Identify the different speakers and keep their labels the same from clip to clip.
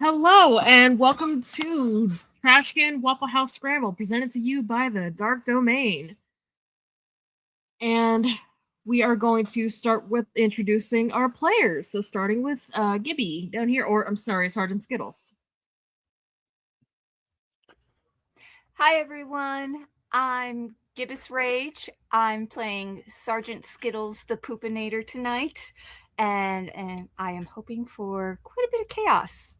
Speaker 1: Hello and welcome to Trashkin Wafflehouse Scramble, presented to you by the Dark Domain. And we are going to start with introducing our players. So starting with Gibby down here, or I'm sorry, Sergeant Skittles.
Speaker 2: Hi everyone, I'm Gibbous Rage. I'm playing Sergeant Skittles the Poopinator tonight, and I am hoping for quite a bit of chaos.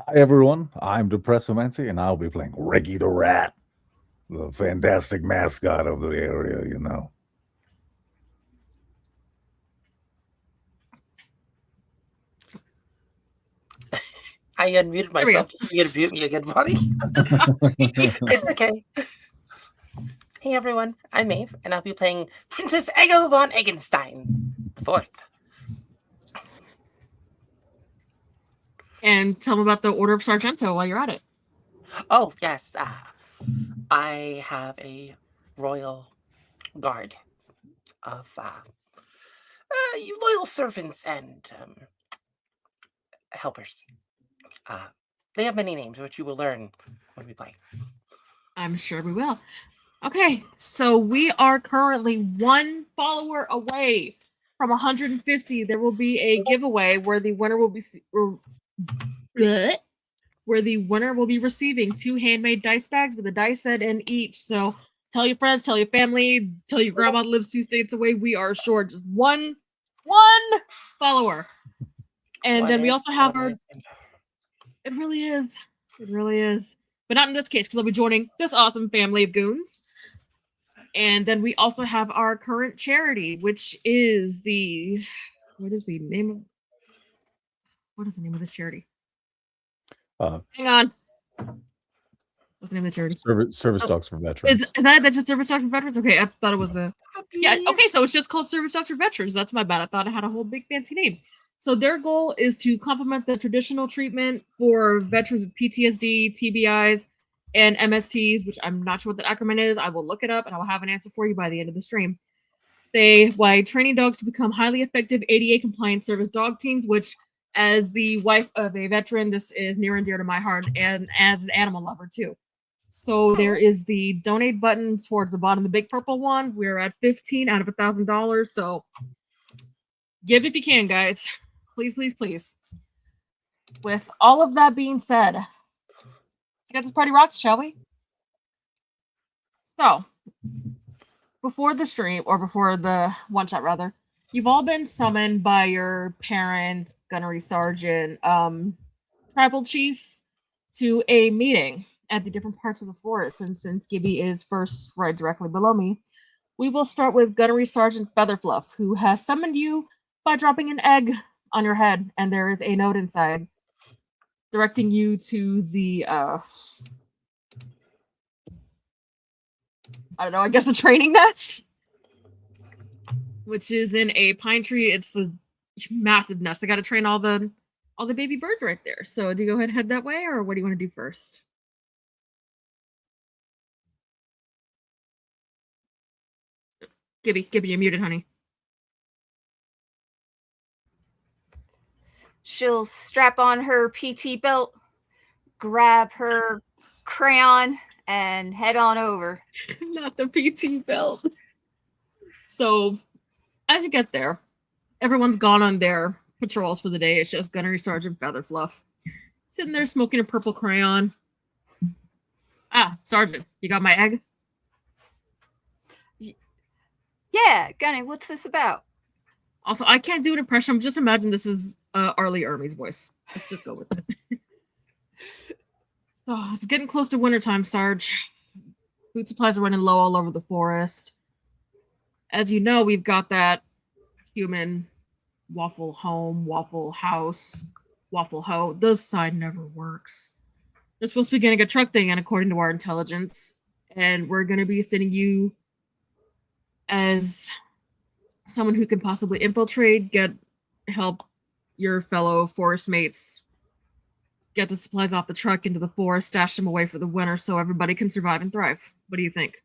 Speaker 3: Hi everyone, I'm Depressomancy and I'll be playing Reggie the Rat, the fantastic mascot of the area.
Speaker 4: I unmuted myself just for you to mute me again, buddy. It's okay. Hey everyone, I'm Maeve, and I'll be playing Princess Ego von Eggenstein the Fourth.
Speaker 1: And tell them about the Order of Sargento while you're at it.
Speaker 4: Oh yes, I have a royal guard of you loyal servants and helpers. They have many names, which you will learn when we play.
Speaker 1: I'm sure we will. Okay, so we are currently one follower away from 150. There will be a giveaway where the winner will be receiving 2 handmade dice bags with a dice set in each. So tell your friends, tell your family, tell your grandma lives 2 states away. We are short just one follower. And then we also have our. It really is. It really is. But not in this case, because I'll be joining this awesome family of goons. And then we also have our current charity, which is the. What is the name of. What is the name of this charity? Hang on. What's the name of the charity?
Speaker 3: Service Dogs for Veterans.
Speaker 1: Is that it? That's just Service Dogs for Veterans? Okay, I thought it was a. Yeah, okay, so it's just called Service Dogs for Veterans. That's my bad. I thought it had a whole big fancy name. So their goal is to complement the traditional treatment for veterans with PTSD, TBIs, and MSTs, which I'm not sure what that acronym is. I will look it up and I will have an answer for you by the end of the stream. By training dogs to become highly effective ADA compliant service dog teams, which, as the wife of a veteran, this is near and dear to my heart, and as an animal lover too. So there is the donate button towards the bottom, the big purple one. We're at 15 out of $1,000. So give if you can, guys. Please, please, please. With all of that being said, let's get this party rocked, shall we? So, before the stream, or before the one shot rather, you've all been summoned by your parents, gunnery sergeant, tribal chief, to a meeting at the different parts of the forest. And since Gibby is first right directly below me, we will start with Gunnery Sergeant Featherfluff, who has summoned you by dropping an egg on your head, and there is a note inside directing you to the I don't know, I guess the training nest, which is in a pine tree. It's a massive nest. I got to train all the baby birds right there. So do you go ahead and head that way, or what do you want to do first? Gibby, you're muted, honey.
Speaker 2: She'll strap on her PT belt, grab her crayon, and head on over.
Speaker 1: Not the PT belt. So, as you get there, everyone's gone on their patrols for the day. It's just Gunnery Sergeant Featherfluff sitting there smoking a purple crayon. Ah, Sergeant, you got my egg?
Speaker 2: Yeah, Gunny, what's this about?
Speaker 1: Also, I can't do an impression. Just imagine this is Arlie Ermey's voice. Let's just go with it. So, it's getting close to wintertime, Sarge. Food supplies are running low all over the forest. As you know, we've got that human waffle home, waffle house, waffle ho. This sign never works. They're supposed to be getting a truck day in, according to our intelligence, and we're going to be sending you as someone who can possibly infiltrate, help your fellow forest mates get the supplies off the truck into the forest, stash them away for the winter so everybody can survive and thrive. What do you think?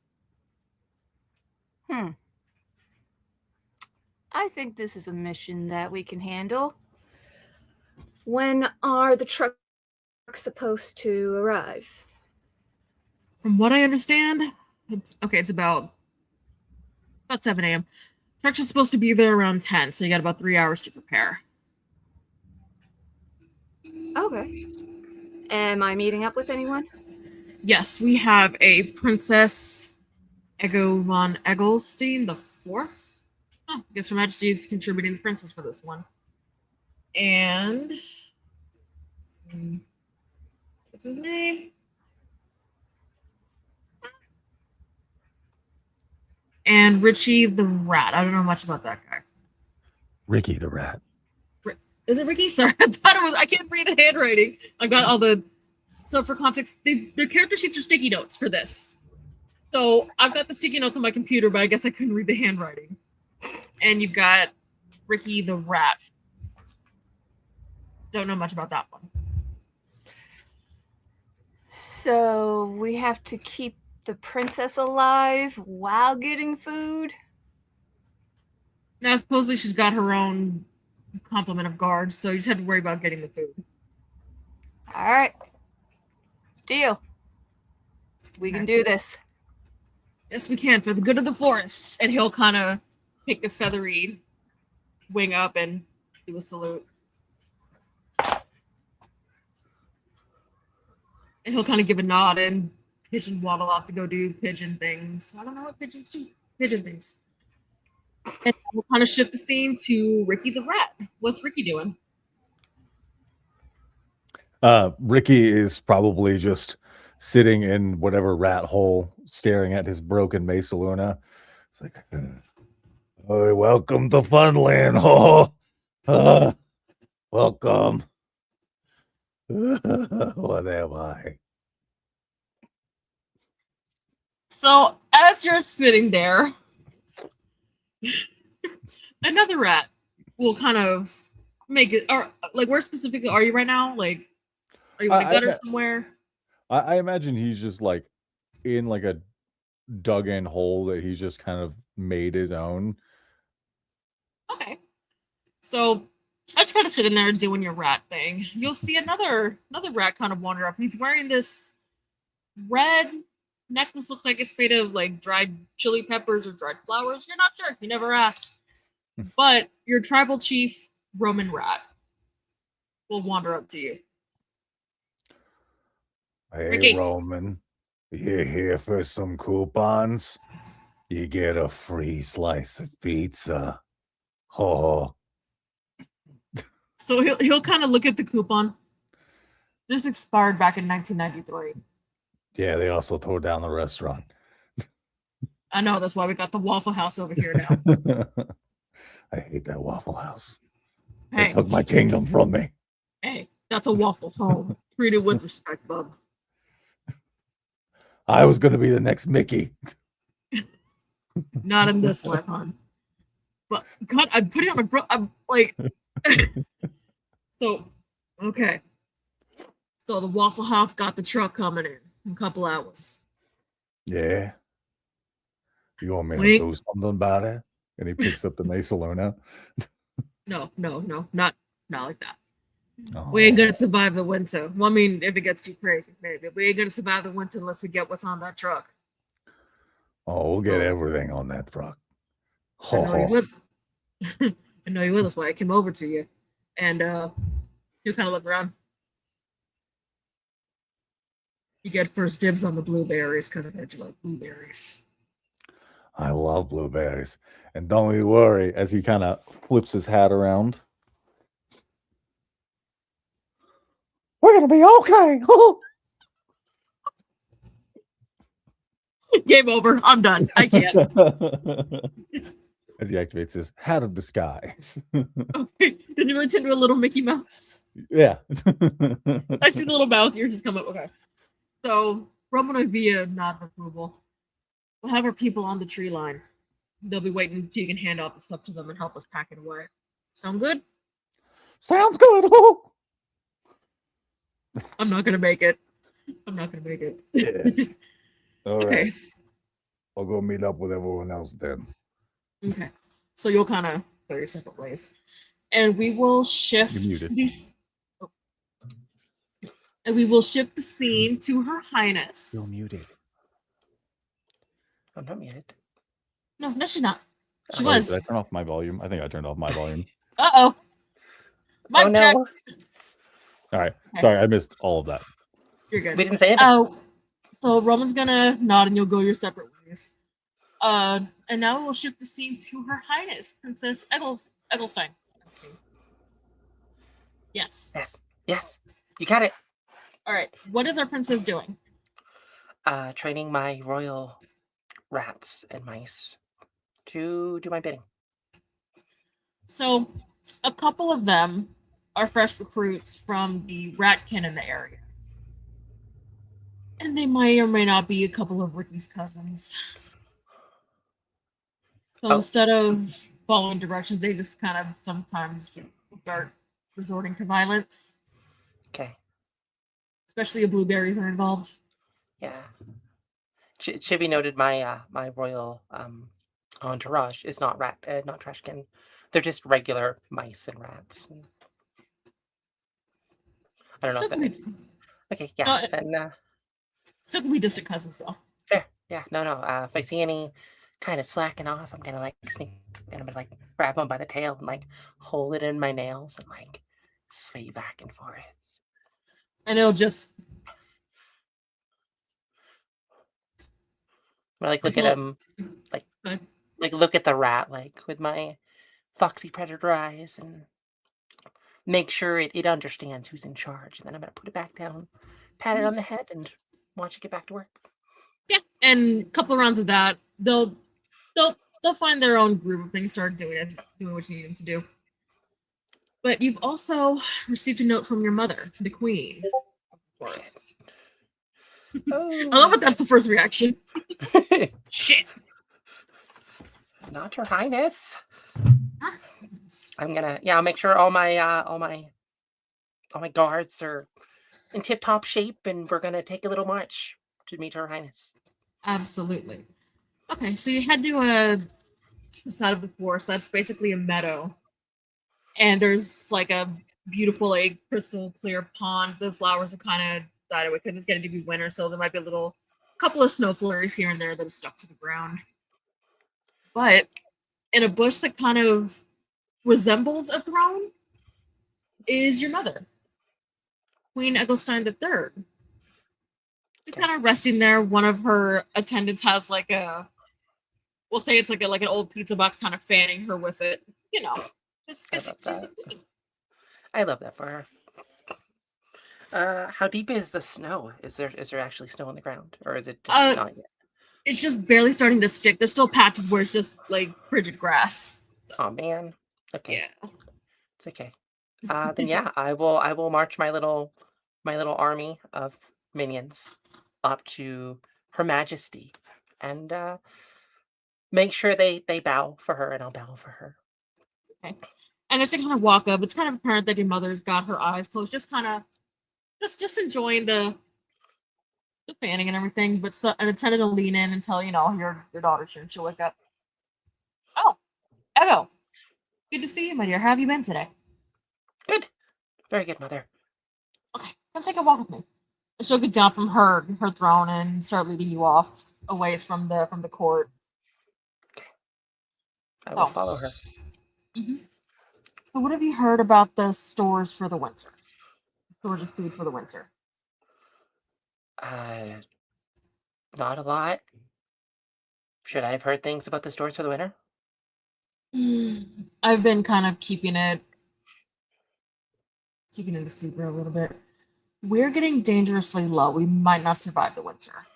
Speaker 2: I think this is a mission that we can handle. When are the trucks supposed to arrive?
Speaker 1: From what I understand, it's about 7 a.m. Trucks are supposed to be there around 10, so you got about 3 hours to prepare.
Speaker 2: Okay. Am I meeting up with anyone?
Speaker 1: Yes, we have a Princess Ego von Egglestein the Fourth. Oh, I guess Her Majesty is contributing the princess for this one. And what's his name? And Richie the Rat. I don't know much about that guy.
Speaker 3: Ricky the Rat.
Speaker 1: Is it Ricky? Sorry, I thought it was. I can't read the handwriting. I got all the. So for context, the character sheets are sticky notes for this. So I've got the sticky notes on my computer, but I guess I couldn't read the handwriting. And you've got Ricky the Rat. Don't know much about that one.
Speaker 2: So we have to keep the princess alive while getting food?
Speaker 1: Now, supposedly she's got her own complement of guards, so you just have to worry about getting the food.
Speaker 2: All right. Deal. We can do this.
Speaker 1: Yes, we can, for the good of the forest. And he'll kind of pick a feathery wing up and do a salute. And he'll kind of give a nod and pigeon waddle off to go do pigeon things. I don't know what pigeons do. Pigeon things. And we'll kind of shift the scene to Ricky the Rat. What's Ricky doing?
Speaker 3: Ricky is probably just sitting in whatever rat hole, staring at his broken Mesa Luna. It's like, oh, welcome to Funland. Welcome. What am I?
Speaker 1: So as you're sitting there, another rat will kind of make it. Or like, where specifically are you right now? Like, are you in a gutter somewhere?
Speaker 3: I imagine he's just like in like a dug-in hole that he's just kind of made his own.
Speaker 1: Okay. So I just kind of sitting there doing your rat thing. You'll see another rat kind of wander up. He's wearing this red necklace. Looks like it's made of like dried chili peppers or dried flowers. You're not sure. You never asked. But your tribal chief, Roman Rat, will wander up to you.
Speaker 3: Hey,
Speaker 1: Ricky.
Speaker 3: Roman, you here for some coupons? You get a free slice of pizza. Oh.
Speaker 1: So he'll kind of look at the coupon. This expired back in 1993.
Speaker 3: Yeah, they also tore down the restaurant.
Speaker 1: I know, that's why we got the Waffle House over here now.
Speaker 3: I hate that Waffle House.
Speaker 1: Hey.
Speaker 3: They took my kingdom from me.
Speaker 1: Hey, that's a Waffle home. Treat it with respect, bub.
Speaker 3: I was going to be the next Mickey.
Speaker 1: Not in this life, hon. But God, I'm putting on my I'm like. So, okay. So the Waffle House got the truck coming in a couple hours.
Speaker 3: Yeah. You want me
Speaker 1: Wink.
Speaker 3: to do something about it? And he picks up the Mesa Luna.
Speaker 1: No, not like that.
Speaker 3: Oh.
Speaker 1: We ain't gonna survive the winter. Well, I mean, if it gets too crazy, maybe. We ain't gonna survive the winter unless we get what's on that truck.
Speaker 3: Oh, we'll get everything on that truck.
Speaker 1: I know you would. I know you will. That's why I came over to you. And you kind of look around. You get first dibs on the blueberries because I heard you like blueberries.
Speaker 3: I love blueberries. And don't you worry, as he kind of flips his hat around. We're going to be okay.
Speaker 1: Game over. I'm done. I can't.
Speaker 3: As he activates his hat of disguise.
Speaker 1: Okay. Does he really turn into a little Mickey Mouse?
Speaker 3: Yeah.
Speaker 1: I see the little mouse ears just come up. Okay. So, Roman will be a nod of approval. We'll have our people on the tree line. They'll be waiting until you can hand off the stuff to them and help us pack it away. Sound good?
Speaker 3: Sounds good.
Speaker 1: I'm not going to make it.
Speaker 3: Yeah. All right.
Speaker 1: Okay.
Speaker 3: I'll go meet up with everyone else then.
Speaker 1: Okay. So you'll kind of go your separate ways. And we will shift these. And we will shift the scene to Her
Speaker 3: Still
Speaker 1: Highness.
Speaker 3: muted.
Speaker 4: I'm not muted.
Speaker 1: No, she's not. She
Speaker 3: Wait,
Speaker 1: was.
Speaker 3: did I turn off my volume? I think I turned off my volume.
Speaker 1: Uh-oh.
Speaker 4: Oh
Speaker 1: Mic check.
Speaker 4: no,
Speaker 3: All right.
Speaker 1: Okay.
Speaker 3: Sorry, I missed all of that.
Speaker 1: You're good.
Speaker 4: we didn't say anything.
Speaker 1: Oh, so Roman's gonna nod and you'll go your separate ways. And now we'll shift the scene to Her Highness, Princess Egglestein. Yes.
Speaker 4: Yes, you got it.
Speaker 1: All right. What is our princess doing?
Speaker 4: Training my royal rats and mice to do my bidding.
Speaker 1: So, a couple of them are fresh recruits from the Ratkin in the area. And they may or may not be a couple of Ricky's cousins. So
Speaker 4: Oh.
Speaker 1: instead of following directions, they just kind of sometimes start resorting to violence.
Speaker 4: Okay.
Speaker 1: Especially if blueberries are involved.
Speaker 4: Yeah. Should be noted. My my royal entourage is not not Trashkin. They're just regular mice and rats. I don't know if that makes. Okay, yeah, and
Speaker 1: still can be distant cousins though.
Speaker 4: fair. Yeah, no. If I see any kind of slacking off, I'm gonna like sneak and I'm gonna like grab them by the tail and like hold it in my nails and like sway back and forth.
Speaker 1: And it'll just.
Speaker 4: I like look at him, like look at the rat like with my foxy predator eyes and make sure it understands who's in charge. And then I'm gonna put it back down, pat it on the head, and watch it get back to work.
Speaker 1: Yeah, and a couple of rounds of that, they'll find their own groove of things, start doing what you need them to do. But you've also received a note from your mother, the queen of the forest.
Speaker 4: Oh.
Speaker 1: I love that that's the first reaction. Shit.
Speaker 4: Not Her Highness. I'm gonna I'll make sure all my guards are in tip-top shape, and we're gonna take a little march to meet Her Highness.
Speaker 1: Absolutely. Okay, so you head to the side of the forest that's basically a meadow. And there's like a beautiful, like crystal clear pond. The flowers are kind of died away because it's getting to be winter, so there might be a couple of snow flurries here and there that are stuck to the ground. But in a bush that kind of resembles a throne is your mother, Queen Egglestein III. She's kind of resting there. One of her attendants has like we'll say it's like an old pizza box, kind of fanning her with it. You know, just because she's the queen.
Speaker 4: I love that for her. How deep is the snow? Is there actually snow on the ground, or is it just not yet?
Speaker 1: It's just barely starting to stick. There's still patches where it's just like frigid grass.
Speaker 4: Oh man. Okay.
Speaker 1: Yeah.
Speaker 4: It's okay. Then yeah, I will march my little army of minions up to Her Majesty and make sure they bow for her, and I'll bow for her.
Speaker 1: Okay. And as you kind of walk up, it's kind of apparent that your mother's got her eyes closed, just kind of just enjoying the fanning and everything. But an attendant will lean in and tell your daughter she'll wake up. Oh, Ego, good to see you, my dear. How have you been today?
Speaker 4: Good, very good, mother.
Speaker 1: Okay, come take a walk with me. And she'll get down from her throne and start leading you off away from the court.
Speaker 4: Okay, I will follow her.
Speaker 1: Mm-hmm. So, what have you heard about the stores for the winter? Stores of food for the winter.
Speaker 4: Not a lot. Should I have heard things about the stores for the winter?
Speaker 1: I've been kind of keeping it a secret a little bit. We're getting dangerously low. We might not survive the winter.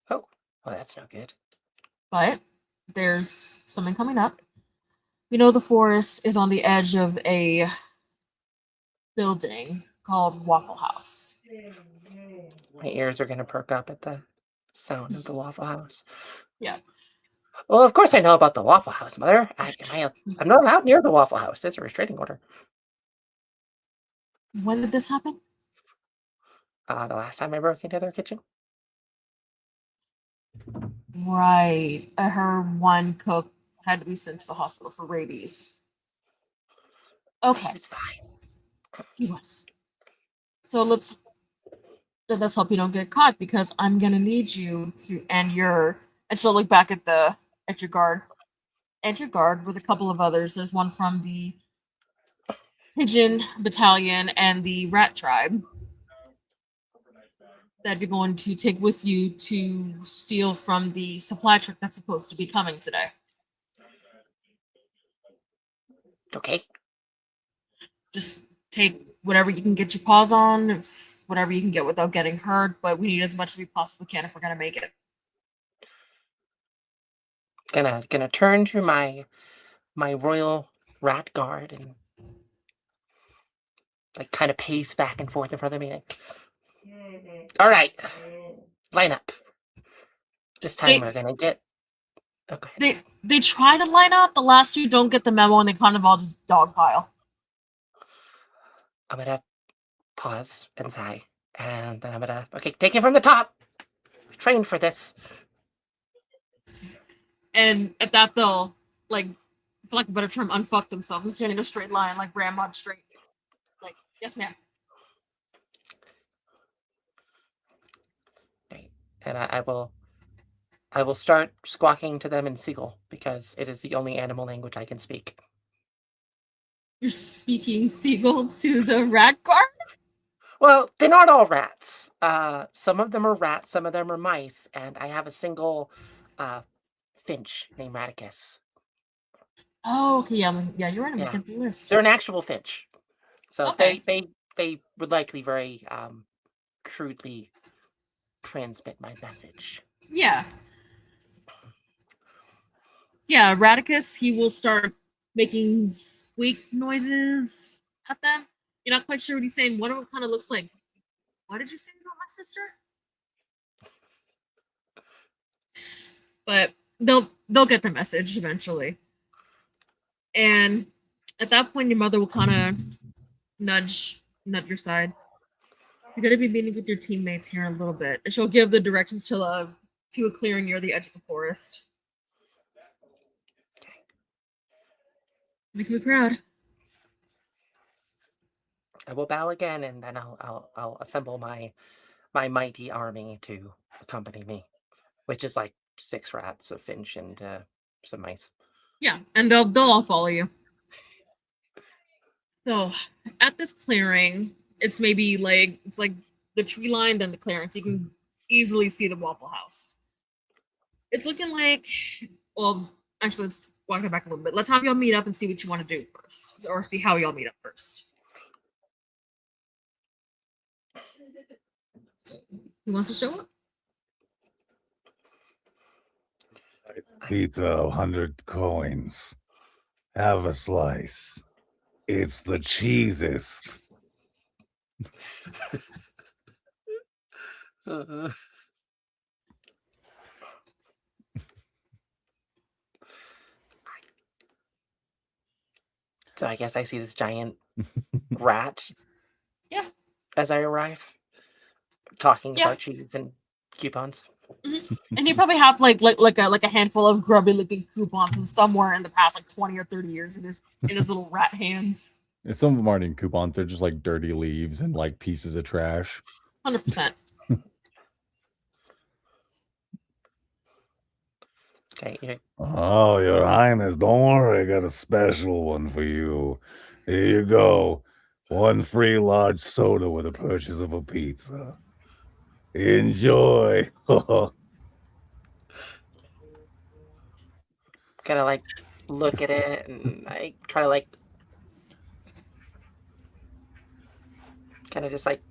Speaker 4: Oh, well, that's no good.
Speaker 1: But there's something coming up. The forest is on the edge of a building called Wafflehouse.
Speaker 4: My ears are going to perk up at the sound of the Waffle House.
Speaker 1: Yeah.
Speaker 4: Well, of course I know about the Waffle House, mother. I'm not allowed near the Waffle House. There's a restraining order.
Speaker 1: When did this happen?
Speaker 4: The last time I broke into their kitchen.
Speaker 1: Right. I heard one cook had to be sent to the hospital for rabies. Okay.
Speaker 4: It's fine.
Speaker 1: He was. So let's hope you don't get caught because I'm gonna need you to and she'll look back at your guard with a couple of others. There's one from the Pigeon Battalion and the Rat Tribe that you're going to take with you to steal from the supply truck that's supposed to be coming today.
Speaker 4: Okay.
Speaker 1: Just take whatever you can get your paws on, whatever you can get without getting hurt, but we need as much as we possibly can if we're gonna make it.
Speaker 4: Gonna turn to my royal rat guard and like kind of pace back and forth in front of me. All right, line up. This time we're gonna get. Okay.
Speaker 1: They try to line up. The last two don't get the memo, and they kind of all just dogpile.
Speaker 4: I'm gonna pause and sigh, and then I'm gonna take it from the top. We trained for this.
Speaker 1: And at that, they'll like, for lack of a better term, unfuck themselves and stand in a straight line, like grandma straight. Like, yes, ma'am.
Speaker 4: Okay. And I will start squawking to them in Seagull because it is the only animal language I can speak.
Speaker 1: You're speaking Seagull to the rat guard?
Speaker 4: Well, they're not all rats. Some of them are rats, some of them are mice, and I have a single finch named Radicus.
Speaker 1: Oh, okay, yeah, you're right. I'm looking at the list.
Speaker 4: They're an actual finch, so
Speaker 1: okay.
Speaker 4: they would likely very crudely transmit my message.
Speaker 1: Yeah, Radicus, he will start making squeak noises at them. You're not quite sure what he's saying. One of them kind of looks like, what did you say about my sister? But they'll get the message eventually. And at that point, your mother will kind of nudge your side. You're gonna be meeting with your teammates here in a little bit, and she'll give the directions to a clearing near the edge of the forest. Make me proud.
Speaker 4: I will bow again, and then I'll assemble my mighty army to accompany me, which is like 6 rats, a finch, and some mice.
Speaker 1: Yeah, and they'll all follow you. So at this clearing, it's maybe like the tree line, then the clearing, so you can easily see the Waffle House. It's looking like, well, actually, let's walk it back a little bit. Let's have y'all meet up and see what you want to do first, or see how y'all meet up first. So, who wants to show up?
Speaker 3: Pizza, 100 coins. Have a slice. It's the cheesiest.
Speaker 4: So I guess I see this giant rat.
Speaker 1: Yeah.
Speaker 4: As I arrive, talking about cheese and coupons.
Speaker 1: Mm-hmm. And you probably have like a handful of grubby looking coupons from somewhere in the past like 20 or 30 years in his little rat hands.
Speaker 3: Yeah, some of them aren't even coupons, they're just like dirty leaves and like pieces of trash.
Speaker 1: 100%.
Speaker 4: Okay. Yeah.
Speaker 3: Oh, Your Highness, don't worry, I got a special one for you. Here you go. 1 free large soda with a purchase of a pizza. Enjoy.
Speaker 4: Gotta like look at it and I try to like kind of just like,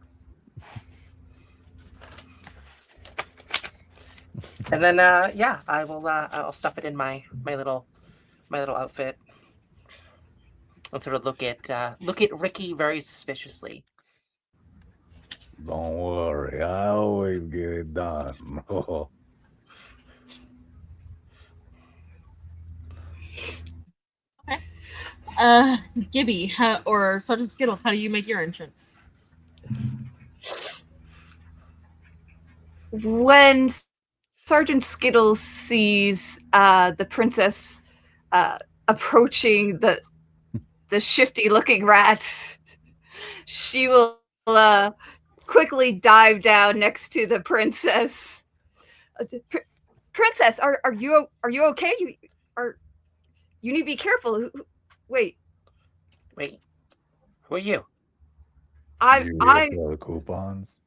Speaker 4: and then yeah, I will I'll stuff it in my little outfit and sort of look at Ricky very suspiciously.
Speaker 3: Don't worry, I always get it done.
Speaker 1: Okay. Gibby, or Sergeant Skittles, how do you make your entrance?
Speaker 2: When Sergeant Skittles sees the princess approaching the shifty-looking rat, she will quickly dive down next to the princess. Princess, are you okay? You need to be careful. Wait,
Speaker 3: You
Speaker 2: I'm
Speaker 3: here
Speaker 2: I'm
Speaker 3: for the coupons?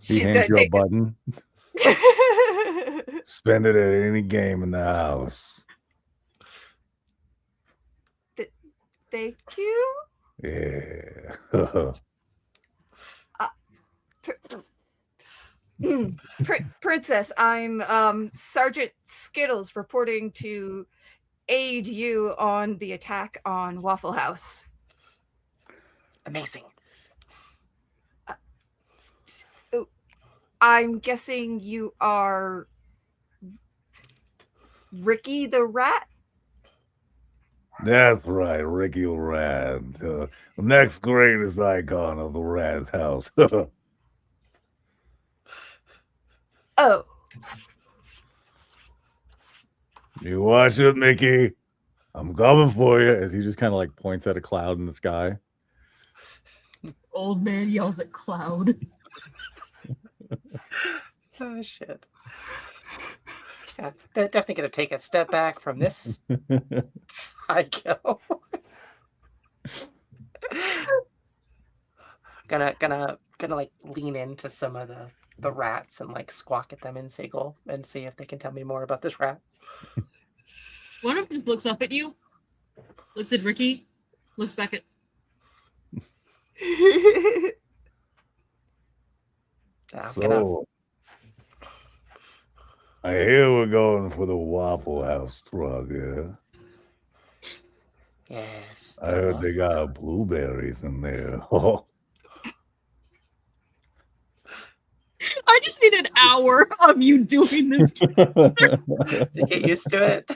Speaker 3: He
Speaker 2: she's
Speaker 3: hands
Speaker 2: gonna
Speaker 3: you a
Speaker 2: take
Speaker 3: button.
Speaker 2: it.
Speaker 3: Spend it at any game in the house.
Speaker 2: Thank you.
Speaker 3: Yeah.
Speaker 2: Princess, I'm Sergeant Skittles reporting to aid you on the attack on Wafflehouse.
Speaker 4: Amazing.
Speaker 2: I'm guessing you are Ricky the Rat?
Speaker 3: That's right, Ricky Rat. The next greatest icon of the Rat's house.
Speaker 2: Oh,
Speaker 3: You watch it, Mickey. I'm coming for you. As he just kind of like points at a cloud in the sky.
Speaker 1: Old man yells at cloud.
Speaker 4: Oh shit. Yeah, definitely gonna take a step back from this psycho. gonna like lean into some of the rats and like squawk at them in Seagull and see if they can tell me more about this rat.
Speaker 1: One of them just looks up at you, looks at Ricky, looks back at.
Speaker 3: So, I hear we're going for the Wafflehouse truck, yeah?
Speaker 4: Yes.
Speaker 3: I heard they got blueberries in there.
Speaker 1: I just need an hour of you doing this.
Speaker 4: To get used to it.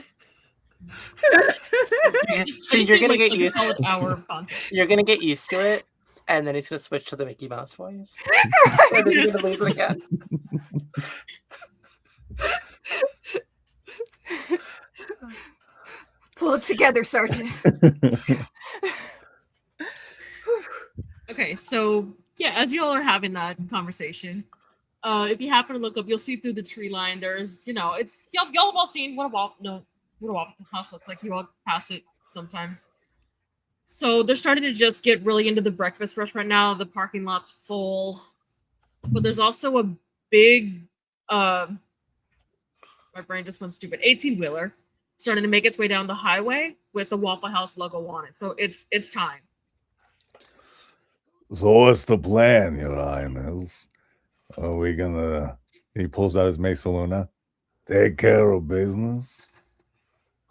Speaker 4: So you're gonna get used to
Speaker 1: an hour of content.
Speaker 4: You're gonna get used to it, and then he's gonna switch to the Mickey Mouse voice. And then he's gonna lose it again.
Speaker 2: Pull it together, Sergeant.
Speaker 1: Okay, so yeah, as you all are having that conversation, if you happen to look up, you'll see through the tree line. There's, it's y'all have all seen what a Wafflehouse looks like. You all pass it sometimes. So they're starting to just get really into the breakfast rush right now. The parking lot's full, but there's also a big, my brain just went stupid. 18-wheeler starting to make its way down the highway with the Waffle House logo on it. So it's time.
Speaker 3: So what's the plan, Your Highness? Are we gonna... He pulls out his Mesa Luna. Take care of business?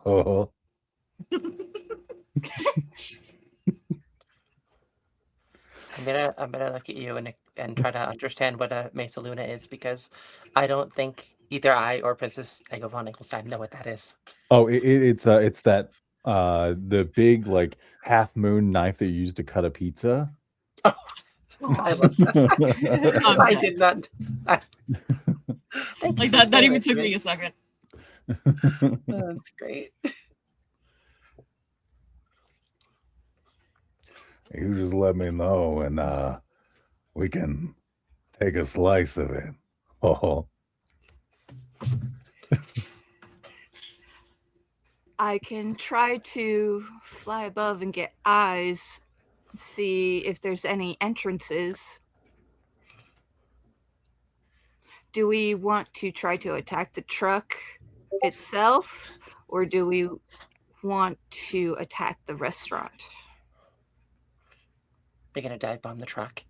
Speaker 3: Oh.
Speaker 4: I'm gonna look at you and try to understand what a Mesa Luna is, because I don't think either I or Princess Ego von Enkelstein know what that is.
Speaker 3: Oh, it's that the big like half moon knife that you use to cut a pizza.
Speaker 4: Oh, I love that. I did not. Thank you.
Speaker 1: Like that even took me a second.
Speaker 4: That's great.
Speaker 3: You just let me know, and we can take a slice of it. Oh.
Speaker 2: I can try to fly above and get eyes, see if there's any entrances. Do we want to try to attack the truck itself, or do we want to attack the restaurant?
Speaker 4: They're gonna dive bomb the truck.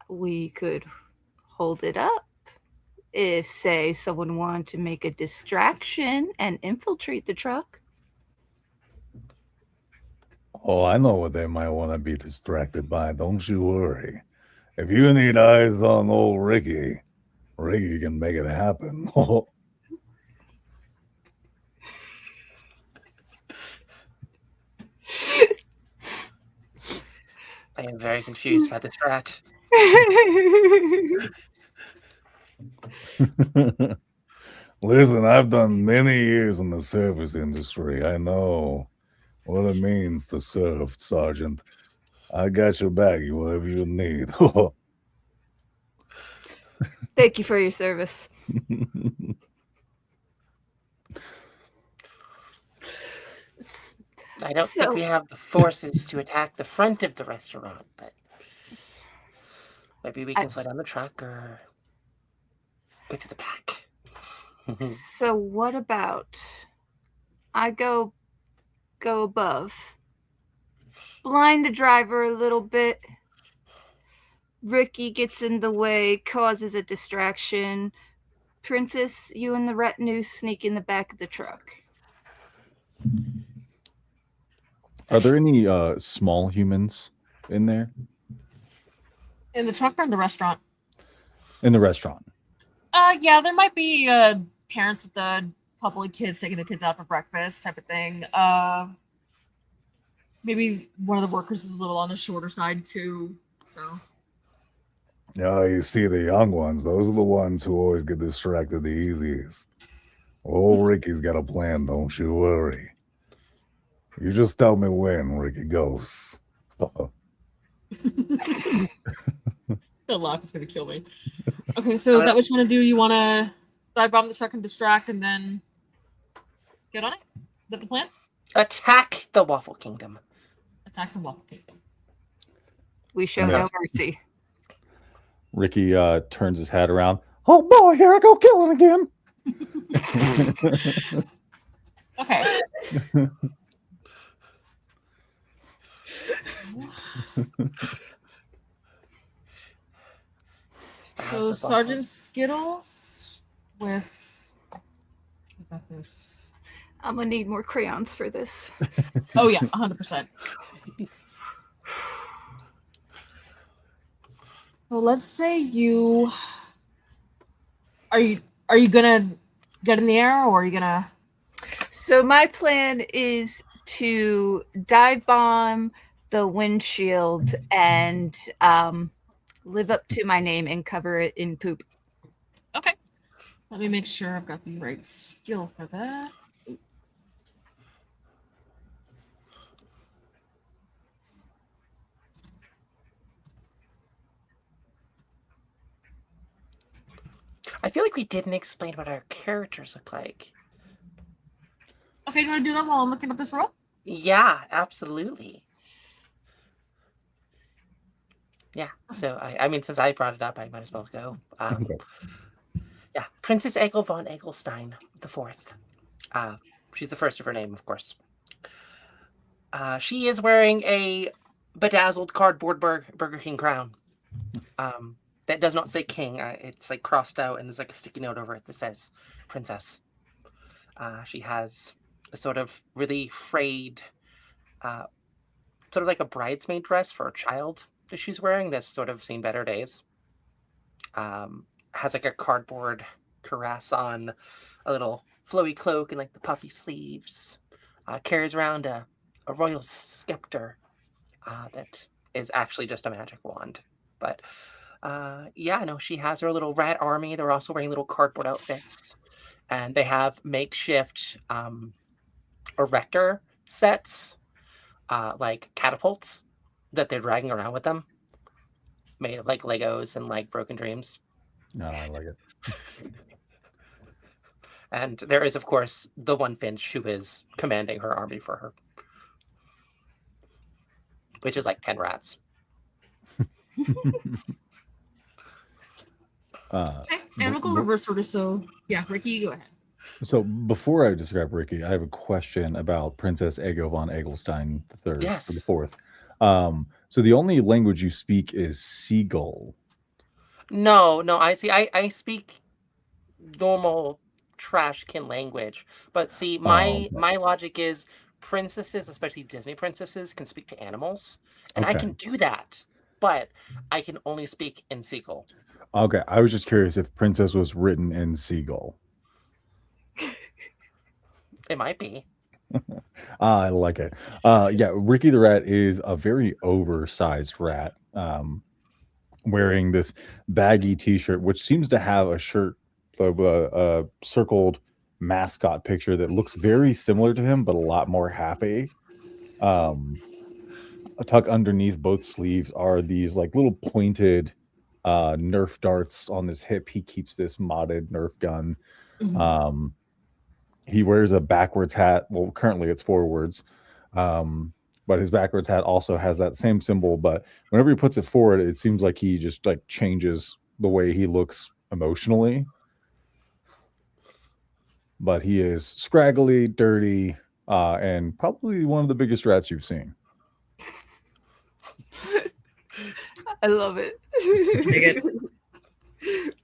Speaker 2: We could hold it up. If, say, someone wanted to make a distraction and infiltrate the truck.
Speaker 3: Oh, I know what they might want to be distracted by. Don't you worry. If you need eyes on old Ricky, Ricky can make it happen. Oh.
Speaker 4: I am very confused by this rat.
Speaker 3: Listen, I've done many years in the service industry. I know what it means to serve, Sergeant. I got your back, whatever you need.
Speaker 2: Thank you for your service.
Speaker 4: I don't think we have the forces to attack the front of the restaurant, but maybe we can slow down the truck or get to the back.
Speaker 2: So what about I go above, blind the driver a little bit. Ricky gets in the way, causes a distraction. Princess, you and the retinue sneak in the back of the truck.
Speaker 3: Are there any small humans in there?
Speaker 1: In the truck or in the restaurant?
Speaker 3: In the restaurant.
Speaker 1: Yeah, there might be parents with a couple of kids taking the kids out for breakfast type of thing. Maybe one of the workers is a little on the shorter side too. So.
Speaker 3: Yeah, you see the young ones. Those are the ones who always get distracted the easiest. Old Ricky's got a plan, don't you worry. You just tell me when Ricky goes.
Speaker 1: The laugh is gonna kill me. Okay, so is that what you want to do? You want to dive bomb the truck and distract, and then get on it? Is that the plan?
Speaker 4: Attack the Waffle Kingdom.
Speaker 1: Attack the Waffle Kingdom.
Speaker 2: We show no mercy.
Speaker 3: Ricky turns his head around. Oh boy, here I go killing again.
Speaker 1: Okay. So Sergeant Skittles with what about this?
Speaker 2: I'm gonna need more crayons for this.
Speaker 1: Oh yeah, 100%. So let's say you are you gonna get in the air, or are you gonna?
Speaker 2: So my plan is to dive bomb the windshield and live up to my name and cover it in poop.
Speaker 1: Okay. Let me make sure I've got the right skill for that.
Speaker 4: I feel like we didn't explain what our characters look like.
Speaker 1: Okay, do you want to do that while I'm looking up this roll?
Speaker 4: Yeah, absolutely. Yeah, so I mean, since I brought it up, I might as well go. Yeah, Princess Egel von Egelstein the Fourth. She's the first of her name, of course. She is wearing a bedazzled cardboard Burger King crown. That does not say King. It's like crossed out, and there's like a sticky note over it that says Princess. She has a sort of really frayed, sort of like a bridesmaid dress for a child that she's wearing that's sort of seen better days. Has like a cardboard cuirass on, a little flowy cloak and like the puffy sleeves. Carries around a royal scepter that is actually just a magic wand. But yeah, no, she has her little rat army. They're also wearing little cardboard outfits. And they have makeshift erector sets, like catapults that they're dragging around with them, made of like Legos and like broken dreams.
Speaker 3: No, I like it.
Speaker 4: And there is, of course, the one Finch who is commanding her army for her, which is like 10 rats.
Speaker 1: Okay, and we'll go reverse order. So yeah, Ricky, you go ahead.
Speaker 3: So before I describe Ricky, I have a question about Princess Ego von Egelstein III,
Speaker 4: Yes.
Speaker 3: or the Fourth. So the only language you speak is Seagull.
Speaker 4: No, I see. I speak normal Trashkin language, but see, my logic is princesses, especially Disney princesses, can speak to animals, and I can do that, but I can only speak in Seagull.
Speaker 3: Okay, I was just curious if Princess was written in Seagull.
Speaker 4: It might be.
Speaker 3: I like it. Yeah, Ricky the Rat is a very oversized rat, wearing this baggy t-shirt, which seems to have a shirt circled mascot picture that looks very similar to him, but a lot more happy. Tucked underneath both sleeves are these like little pointed Nerf darts on his hip. He keeps this modded Nerf gun.
Speaker 1: Mhm.
Speaker 3: He wears a backwards hat. Well, currently it's forwards. But his backwards hat also has that same symbol. But whenever he puts it forward, it seems like he just like changes the way he looks emotionally. But he is scraggly, dirty, and probably one of the biggest rats you've seen.
Speaker 2: I love it.
Speaker 1: Dig it.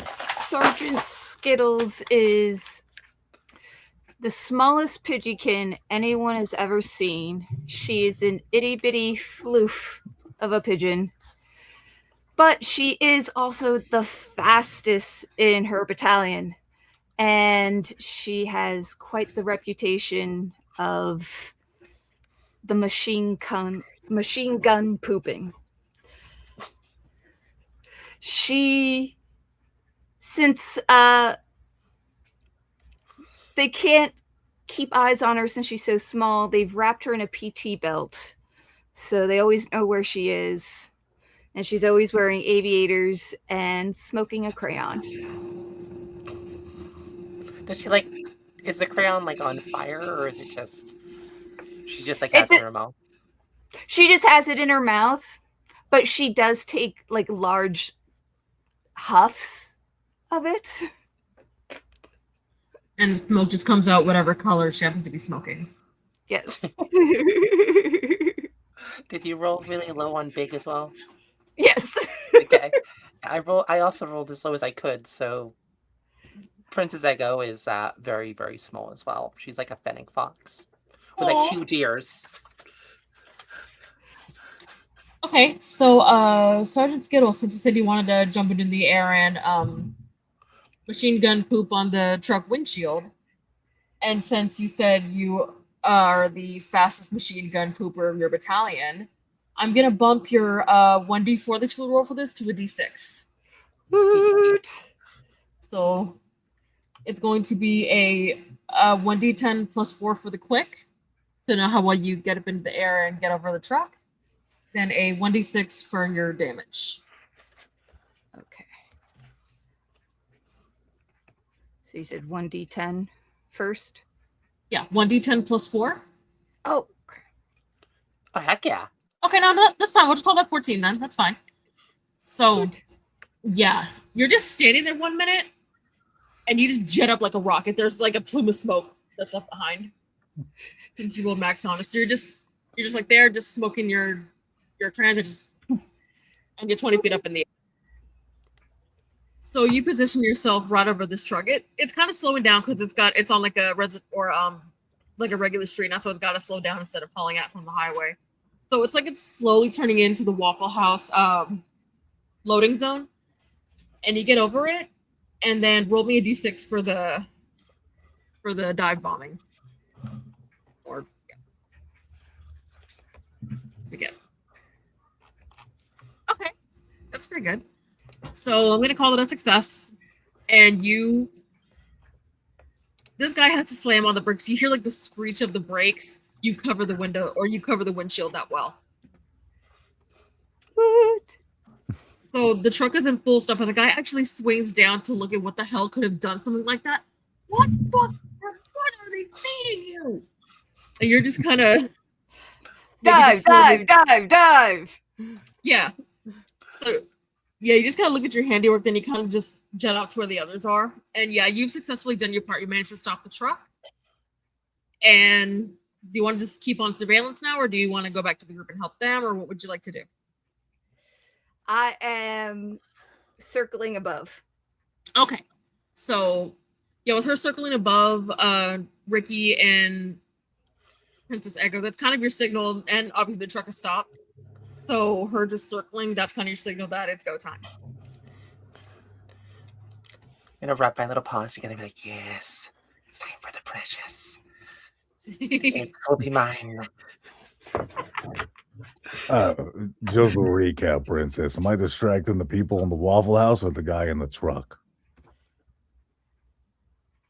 Speaker 2: Sergeant Skittles is the smallest pidgeykin anyone has ever seen. She is an itty bitty floof of a pigeon, but she is also the fastest in her battalion, and she has quite the reputation of the machine gun pooping. Since they can't keep eyes on her since she's so small, they've wrapped her in a PT belt, so they always know where she is, and she's always wearing aviators and smoking a crayon.
Speaker 4: Does she like? Is the crayon like on fire, or is it just she just like has it in her mouth?
Speaker 2: She just has it in her mouth, but she does take like large huffs of it.
Speaker 1: And the smoke just comes out whatever color she happens to be smoking.
Speaker 2: Yes.
Speaker 4: Did you roll really low on big as well?
Speaker 2: Yes.
Speaker 4: Okay. I also rolled as low as I could, so Princess Ego is very, very small as well. She's like a fennec fox with like huge ears.
Speaker 1: Okay, so Sergeant Skittles, since you said you wanted to jump into the air and machine gun poop on the truck windshield, and since you said you are the fastest machine gun pooper of your battalion, I'm gonna bump your 1d4 that you will roll for this to a d6.
Speaker 2: Woot.
Speaker 1: So it's going to be a 1d10 plus 4 for the quick to know how well you get up into the air and get over the truck. Then a 1d6 for your damage.
Speaker 2: Okay. So you said 1d10 first?
Speaker 1: Yeah, 1d10 plus 4.
Speaker 2: Oh.
Speaker 4: Oh, heck yeah.
Speaker 1: Okay, no, that's fine. We'll just call that 14 then. That's fine. So, yeah, you're just standing there 1 minute, and you just jet up like a rocket. There's like a plume of smoke that's left behind since you rolled max on it. So you're just like there, just smoking your transit, just poof, and you're 20 feet up in the air. So you position yourself right over this truck. It's kind of slowing down because it's on like a like a regular street now, so it's got to slow down instead of hauling ass on the highway. So it's like it's slowly turning into the Wafflehouse loading zone, and you get over it, and then roll me a d6 for the dive bombing. Or again. Okay, that's pretty good. So I'm gonna call it a success, and this guy has to slam on the brakes. You hear like the screech of the brakes. You cover the window or you cover the windshield that well.
Speaker 2: What?
Speaker 1: So the truck is in full stop, and the guy actually swings down to look at what the hell could have done something like that. What are they feeding you? And you're just kind of
Speaker 2: dive.
Speaker 1: Yeah. So yeah, you just kind of look at your handiwork, then you kind of just jet out to where the others are. And yeah, you've successfully done your part. You managed to stop the truck. And do you want to just keep on surveillance now, or do you want to go back to the group and help them, or what would you like to do?
Speaker 2: I am circling above.
Speaker 1: Okay. So yeah, with her circling above Ricky and Princess Ego, that's kind of your signal, and obviously the truck has stopped. So her just circling, that's kind of your signal that it's go time.
Speaker 4: I'm gonna wrap my little paws together and be like, yes, it's time for the precious. It will be mine.
Speaker 3: Just a recap, Princess. Am I distracting the people in the Waffle House or the guy in the truck?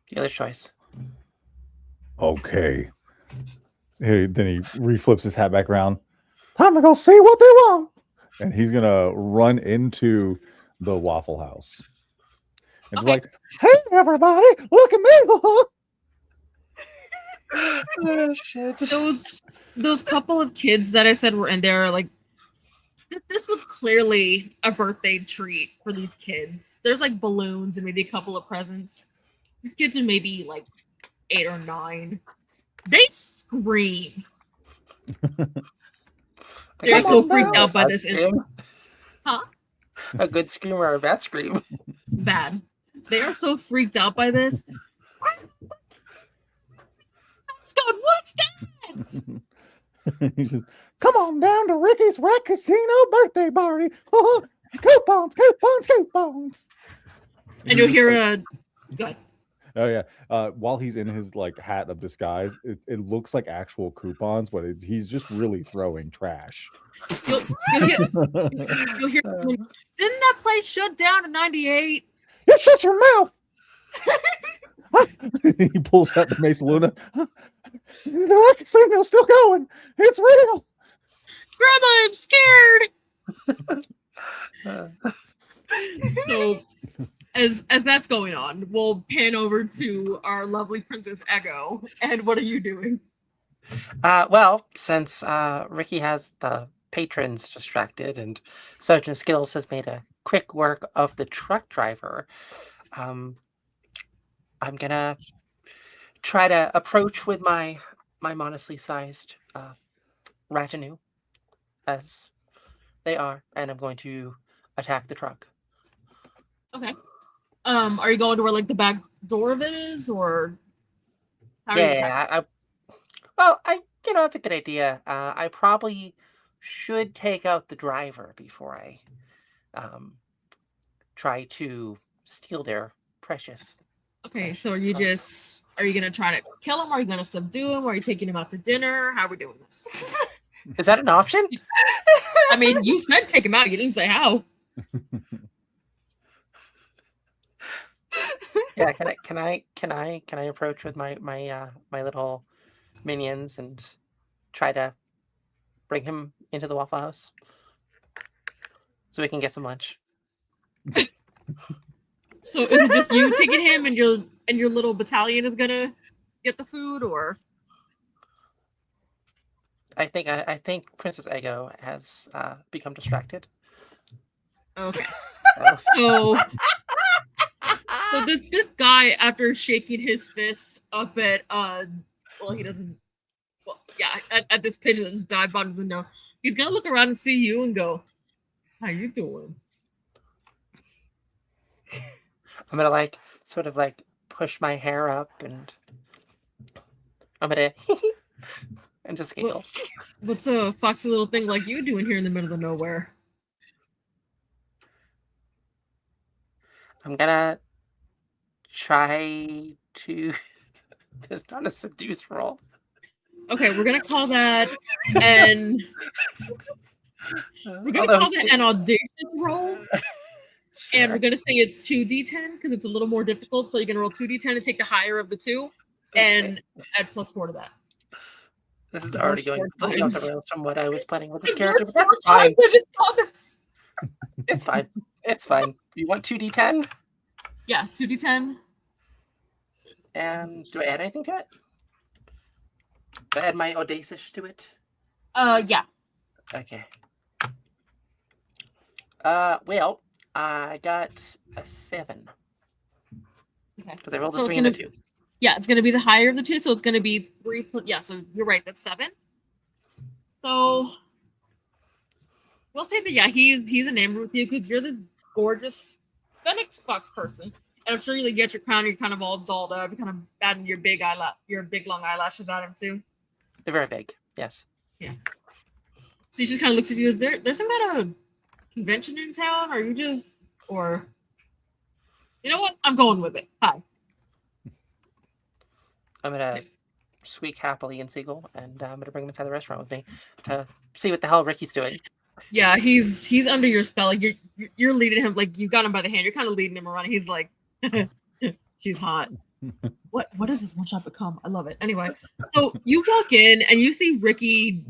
Speaker 4: Dealer's choice.
Speaker 3: Okay. Then he reflips his hat back around. Time to go see what they want. And he's gonna run into the Waffle House. And
Speaker 1: Okay.
Speaker 3: like, hey everybody, look at me.
Speaker 4: Oh, shit.
Speaker 1: Those couple of kids that I said were in there, like this was clearly a birthday treat for these kids. There's like balloons and maybe a couple of presents. These kids are maybe like 8 or 9. They scream. They're so freaked out by this.
Speaker 4: Scream.
Speaker 1: Huh?
Speaker 4: A good scream or a bad scream?
Speaker 1: Bad. They are so freaked out by this. Scott, what's that?
Speaker 3: He says, come on down to Ricky's Rat Casino birthday party. Coupons, coupons, coupons.
Speaker 1: And you'll hear a good.
Speaker 3: Oh yeah. While he's in his like hat of disguise, it looks like actual coupons, but he's just really throwing trash.
Speaker 1: You'll hear, didn't that place shut down in 98?
Speaker 3: You shut your mouth. He pulls out the Mace Luna. The Rat Casino's still going. It's real.
Speaker 1: Grandma, I'm scared. So as that's going on, we'll pan over to our lovely Princess Ego. And what are you doing?
Speaker 4: Well, since Ricky has the patrons distracted and Sergeant Skittles has made a quick work of the truck driver, I'm gonna try to approach with my modestly sized retinue as they are, and I'm going to attack the truck.
Speaker 1: Okay. Are you going to where like the back door of it is, or how are you attacking?
Speaker 4: That's a good idea. I probably should take out the driver before I try to steal their precious.
Speaker 1: Okay, so are you gonna try to kill him? Or are you gonna subdue him? Or are you taking him out to dinner? How are we doing this?
Speaker 4: Is that an option?
Speaker 1: I mean, you said take him out. You didn't say how.
Speaker 4: Yeah, can I approach with my little minions and try to bring him into the Waffle House so we can get some lunch?
Speaker 1: So is it just you taking him, and your little battalion is gonna get the food, or?
Speaker 4: I think Princess Ego has become distracted.
Speaker 1: Okay. So this guy, after shaking his fist up at at this pigeon that just dived by the window, he's gonna look around and see you and go, "How you doing?"
Speaker 4: I'm gonna sort of push my hair up, and I'm gonna and just giggle.
Speaker 1: What's a foxy little thing like you doing here in the middle of nowhere?
Speaker 4: I'm gonna try to. There's not a seduce roll.
Speaker 1: Okay, we're gonna call that an audacious roll. And we're gonna say it's 2d10 because it's a little more difficult. So you're gonna roll 2d10 and take the higher of the two, and add +4 to that.
Speaker 4: This is already going completely off the rails from what I was planning with this character, but that's fine. It's fine. It's fine. You want 2d10?
Speaker 1: Yeah, 2d10.
Speaker 4: And do I add anything to it? Do I add my audacious to it?
Speaker 1: Yeah.
Speaker 4: Okay. Well, I got a 7.
Speaker 1: Okay.
Speaker 4: Because I rolled a 3 and a 2.
Speaker 1: Yeah, it's gonna be the higher of the two, so it's gonna be 3. Yeah, so you're right. That's 7. So we'll say that he's enamored with you because you're this gorgeous Phoenix Fox person, and I'm sure you get your crown. You're kind of all dolled up. You're kind of batting your big long eyelashes at him too.
Speaker 4: They're very big. Yes.
Speaker 1: Yeah. So he just kind of looks at you. Is there's some kind of convention in town? Or are you just or? You know what? I'm going with it. Hi.
Speaker 4: I'm gonna squeak happily in Seagull, and I'm gonna bring him inside the restaurant with me to see what the hell Ricky's doing.
Speaker 1: Yeah, he's under your spell. Like you're leading him. Like you got him by the hand. You're kind of leading him around. He's like, she's hot. What does this one shot become? I love it. Anyway, so you walk in and you see Ricky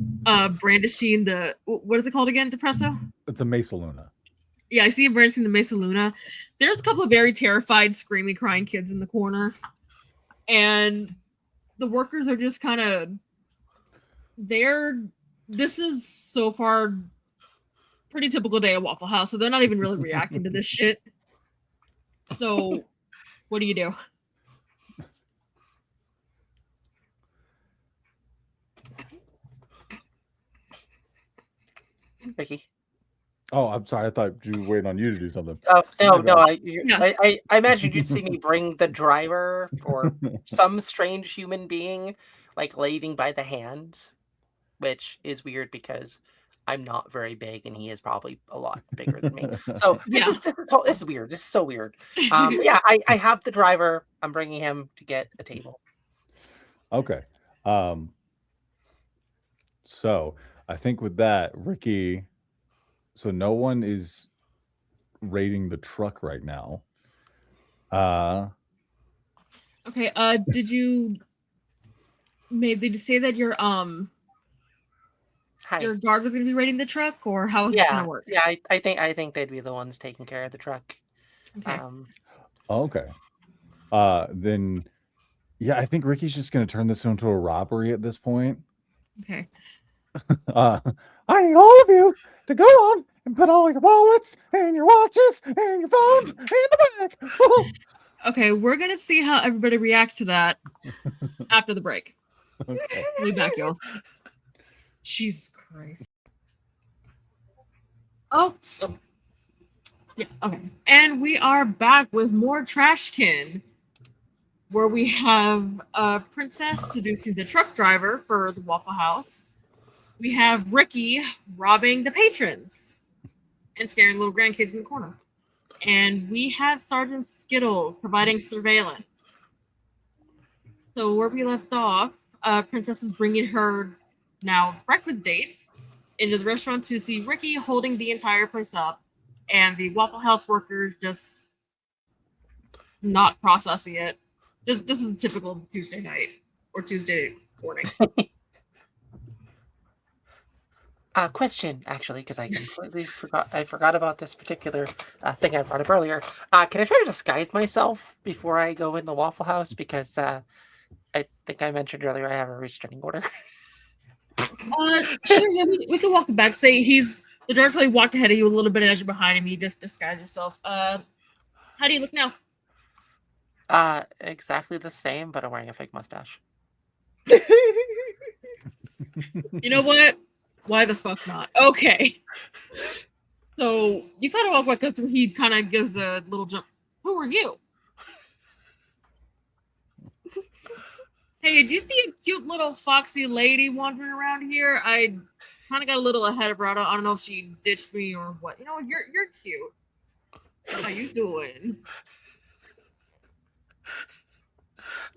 Speaker 1: brandishing the what is it called again, Depresso?
Speaker 3: It's a Mesa Luna.
Speaker 1: Yeah, I see him brandishing the Mesa Luna. There's a couple of very terrified, screaming, crying kids in the corner. And the workers are just kind of this is so far pretty typical day at Waffle House, so they're not even really reacting to this shit. So what do you do?
Speaker 4: Ricky.
Speaker 3: Oh, I'm sorry. I thought you were waiting on you to do something.
Speaker 4: Oh no,
Speaker 3: My bad.
Speaker 4: I imagined you'd see me bring the driver or some strange human being like leading by the hands, which is weird because I'm not very big and he is probably a lot bigger than me. So this is weird. This is so weird. Yeah, I have the driver. I'm bringing him to get a table.
Speaker 3: Okay. So I think with that, Ricky. So no one is raiding the truck right now.
Speaker 1: Okay. Did you say that your
Speaker 4: Hi.
Speaker 1: your guard was going to be raiding the truck, or how is this going to work?
Speaker 4: Yeah, I think they'd be the ones taking care of the truck.
Speaker 1: Okay.
Speaker 3: Okay. Then, yeah, I think Ricky's just going to turn this into a robbery at this point.
Speaker 1: Okay.
Speaker 3: I need all of you to go on and put all your wallets and your watches and your phones in the bag.
Speaker 1: Okay, we're gonna see how everybody reacts to that after the break.
Speaker 3: Okay.
Speaker 1: We'll be back, y'all. Jesus Christ. Oh. Yeah, okay. And we are back with more Trashkin, where we have a princess seducing the truck driver for the Waffle House. We have Ricky robbing the patrons and scaring little grandkids in the corner. And we have Sergeant Skittles providing surveillance. So where we left off, Princess is bringing her now breakfast date into the restaurant to see Ricky holding the entire place up, and the Waffle House workers just not processing it. This is a typical Tuesday night or Tuesday morning.
Speaker 4: Question, actually, because I completely forgot about this particular thing I brought up earlier. Can I try to disguise myself before I go in the Waffle House? Because I think I mentioned earlier I have a restraining order.
Speaker 1: Sure, yeah, we can walk back. Say the driver probably walked ahead of you a little bit, and as you're behind him, you just disguise yourself. How do you look now?
Speaker 4: Exactly the same, but I'm wearing a fake mustache.
Speaker 1: You know what? Why the fuck not? Okay. So you kind of walk back up to him. He kind of gives a little jump. Who are you? Hey, do you see a cute little foxy lady wandering around here? I kind of got a little ahead of her. I don't know if she ditched me or what. You know, you're cute. How you doing?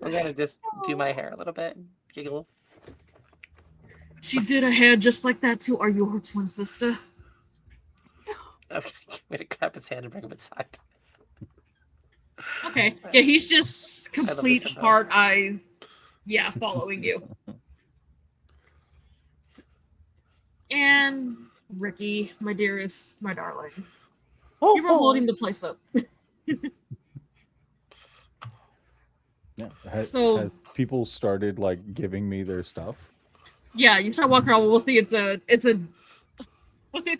Speaker 4: I'm gonna just do my hair a little bit, giggle.
Speaker 1: She did her hair just like that too. Are you her twin sister?
Speaker 4: I'm gonna grab his hand and bring him inside.
Speaker 1: Okay. Yeah, he's just complete
Speaker 4: listen to
Speaker 1: heart eyes. Yeah, following you. And Ricky, my dearest, my darling. You were holding the place up.
Speaker 3: Yeah. Has people started like giving me their stuff?
Speaker 1: Yeah, you start walking around. We'll see. It's a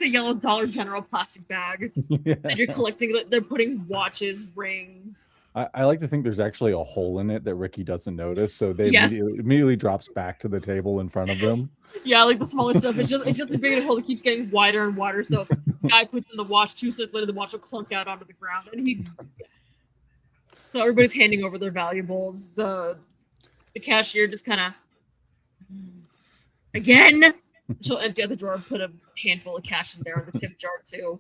Speaker 1: yellow Dollar General plastic bag.
Speaker 3: Yeah.
Speaker 1: And you're collecting. They're putting watches, rings.
Speaker 3: I like to think there's actually a hole in it that Ricky doesn't notice, so they
Speaker 1: Yes.
Speaker 3: immediately drops back to the table in front of them.
Speaker 1: Yeah, like the smaller stuff. It's just a bigger hole that keeps getting wider and wider. So guy puts in the watch, 2 seconds later, the watch will clunk out onto the ground, and so everybody's handing over their valuables. The cashier just kind of again. She'll empty out the drawer and put a handful of cash in there in the tip jar too.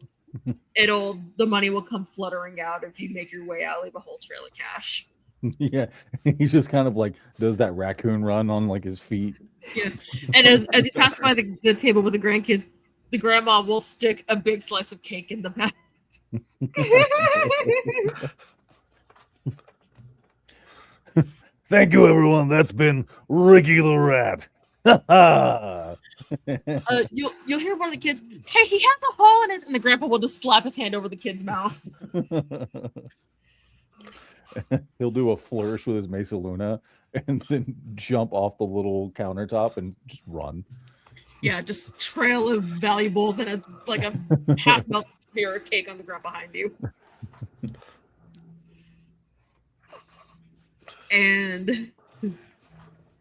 Speaker 1: The money will come fluttering out if you make your way out, leave a whole trail of cash.
Speaker 3: Yeah, he just kind of like does that raccoon run on like his feet.
Speaker 1: Yeah, and as you pass by the table with the grandkids, the grandma will stick a big slice of cake in the bag.
Speaker 3: Thank you, everyone. That's been Ricky the Rat.
Speaker 1: You'll hear one of the kids, "Hey, he has a hole in his," and the grandpa will just slap his hand over the kid's mouth.
Speaker 3: He'll do a flourish with his Mesa Luna and then jump off the little countertop and just run.
Speaker 1: Yeah, just trail of valuables and a half melted spear of cake on the ground behind you. And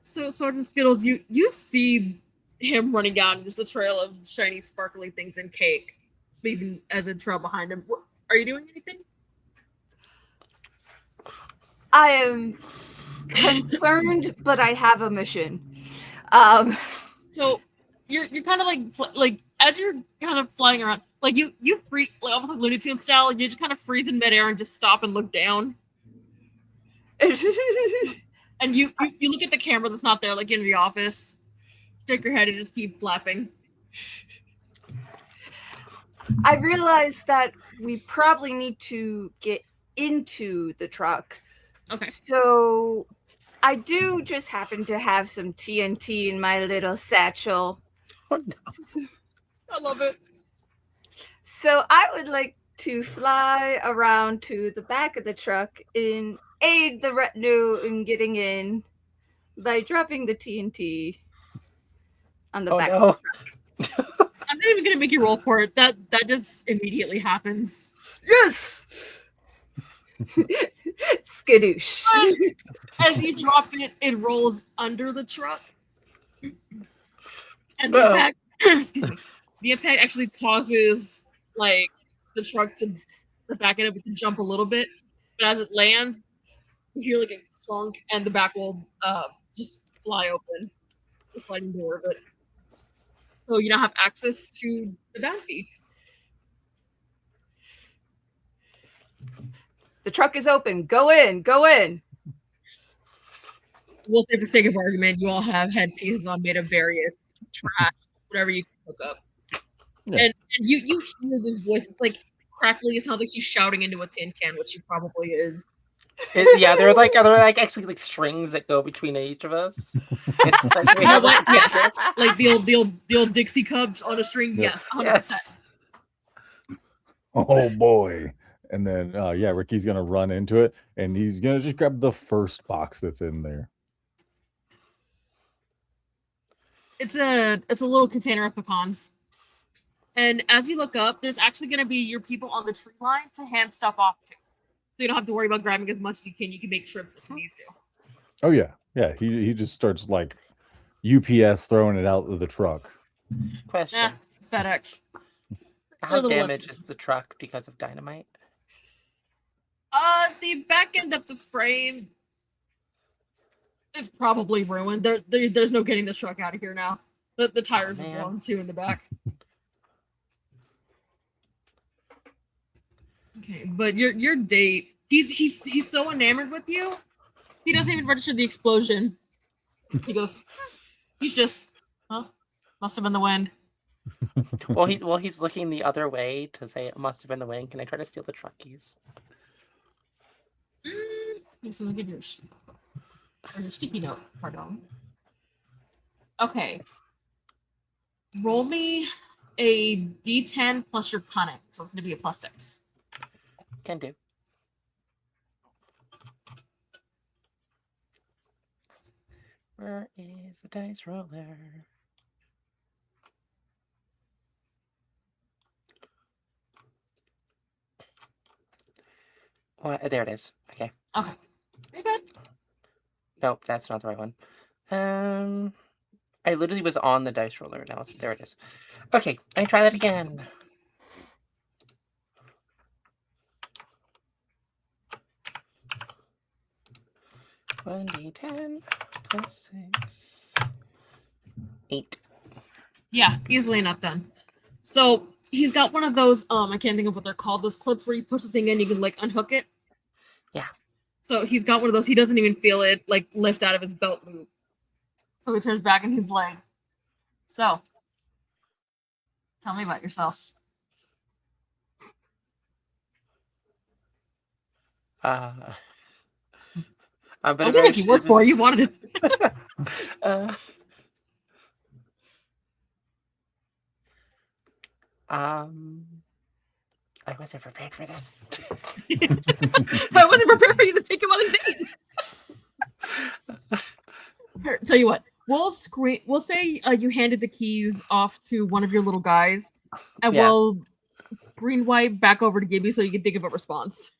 Speaker 1: so Sergeant Skittles, you see him running down just a trail of shiny, sparkly things and cake, leaving as a trail behind him. Are you doing anything?
Speaker 2: I am concerned, but I have a mission.
Speaker 1: So you're kind of like as you're kind of flying around, like you freak, like almost like Looney Tunes style, you just kind of freeze in midair and just stop and look down. And you look at the camera that's not there, like in the office. Shake your head and just keep flapping.
Speaker 2: I realize that we probably need to get into the truck.
Speaker 1: Okay.
Speaker 2: So I do just happen to have some TNT in my little satchel.
Speaker 1: I love it.
Speaker 2: So I would like to fly around to the back of the truck and aid the retinue in getting in by dropping the TNT on the back of the truck.
Speaker 1: I'm not even gonna make you roll for it. That just immediately happens.
Speaker 2: Yes! Skadoosh.
Speaker 1: As you drop it, it rolls under the truck. And the impact, excuse me, the impact actually causes like the truck to the back end of it to jump a little bit. But as it lands, you hear like a clunk and the back will just fly open. The sliding door of it. So you now have access to the bounty.
Speaker 2: The truck is open. Go in. Go in.
Speaker 1: We'll say for sake of argument, you all have headpieces on made of various trash, whatever you can hook up. Yeah. And you hear this voice. It's like crackly. It sounds like she's shouting into a tin can, which she probably is.
Speaker 4: Yeah, are there actually like strings that go between each of us? It's like we have
Speaker 1: like the old Dixie Cubs on a string. Yep. Yes, 100%. Yes.
Speaker 3: Oh boy. And then Ricky's gonna run into it and he's gonna just grab the first box that's in there.
Speaker 1: It's a little container of pecans. And as you look up, there's actually gonna be your people on the tree line to hand stuff off to. So you don't have to worry about grabbing as much as you can. You can make trips if you need to.
Speaker 3: Oh yeah. Yeah. He just starts like UPS throwing it out of the truck.
Speaker 4: Question.
Speaker 1: FedEx.
Speaker 4: How damaged is the truck because of dynamite?
Speaker 1: The back end of the frame is probably ruined. There's no getting this truck out of here now. The tires are blown too in the back. Okay, but your date, he's so enamored with you, he doesn't even register the explosion. He goes, he's just, must have been the wind.
Speaker 4: Well, he's looking the other way to say it must have been the wind. Can I try to steal the truck keys?
Speaker 1: So look at your sticky note. Pardon. Okay. Roll me a D10 plus your cunning, so it's going to be a +6.
Speaker 4: Can do. Where is the dice roller? Oh, there it is. Okay.
Speaker 1: Okay. You're good.
Speaker 4: Nope, that's not the right one. I literally was on the dice roller. Now there it is. Okay, let me try that again. $1d10 plus 6. 8.
Speaker 1: Yeah, easily enough done. So he's got one of those, I can't think of what they're called, those clips where you push the thing in, you can like unhook it.
Speaker 4: Yeah.
Speaker 1: So he's got one of those. He doesn't even feel it like lift out of his belt loop. So he turns back and he's like, so tell me about yourself.
Speaker 4: But
Speaker 1: I'm gonna make you work for it. You wanted it.
Speaker 4: I wasn't prepared for this.
Speaker 1: I wasn't prepared for you to take him on a date. Here, tell you what, we'll say you handed the keys off to one of your little guys, and
Speaker 4: Yeah.
Speaker 1: we'll green white back over to Gibby so you can think of a response.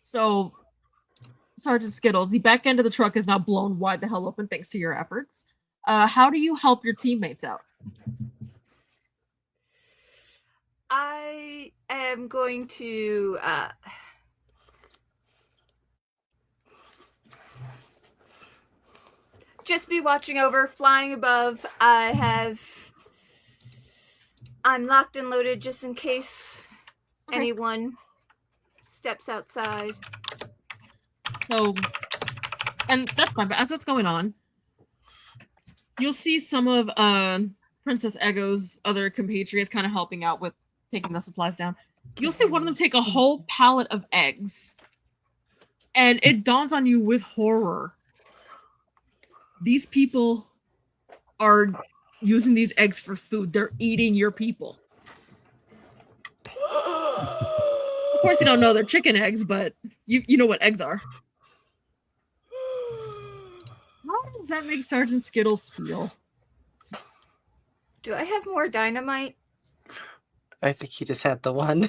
Speaker 1: So, Sergeant Skittles, the back end of the truck is now blown wide the hell open thanks to your efforts. How do you help your teammates out?
Speaker 2: I am going to just be watching over, flying above. I'm locked and loaded just in case anyone steps outside.
Speaker 1: So, and that's fine, but as that's going on, you'll see some of Princess Ego's other compatriots kind of helping out with taking the supplies down. You'll see one of them take a whole pallet of eggs, and it dawns on you with horror. These people are using these eggs for food. They're eating your people. Of course, you don't know they're chicken eggs, but you know what eggs are. How does that make Sergeant Skittles feel?
Speaker 2: Do I have more dynamite?
Speaker 4: I think you just had the one.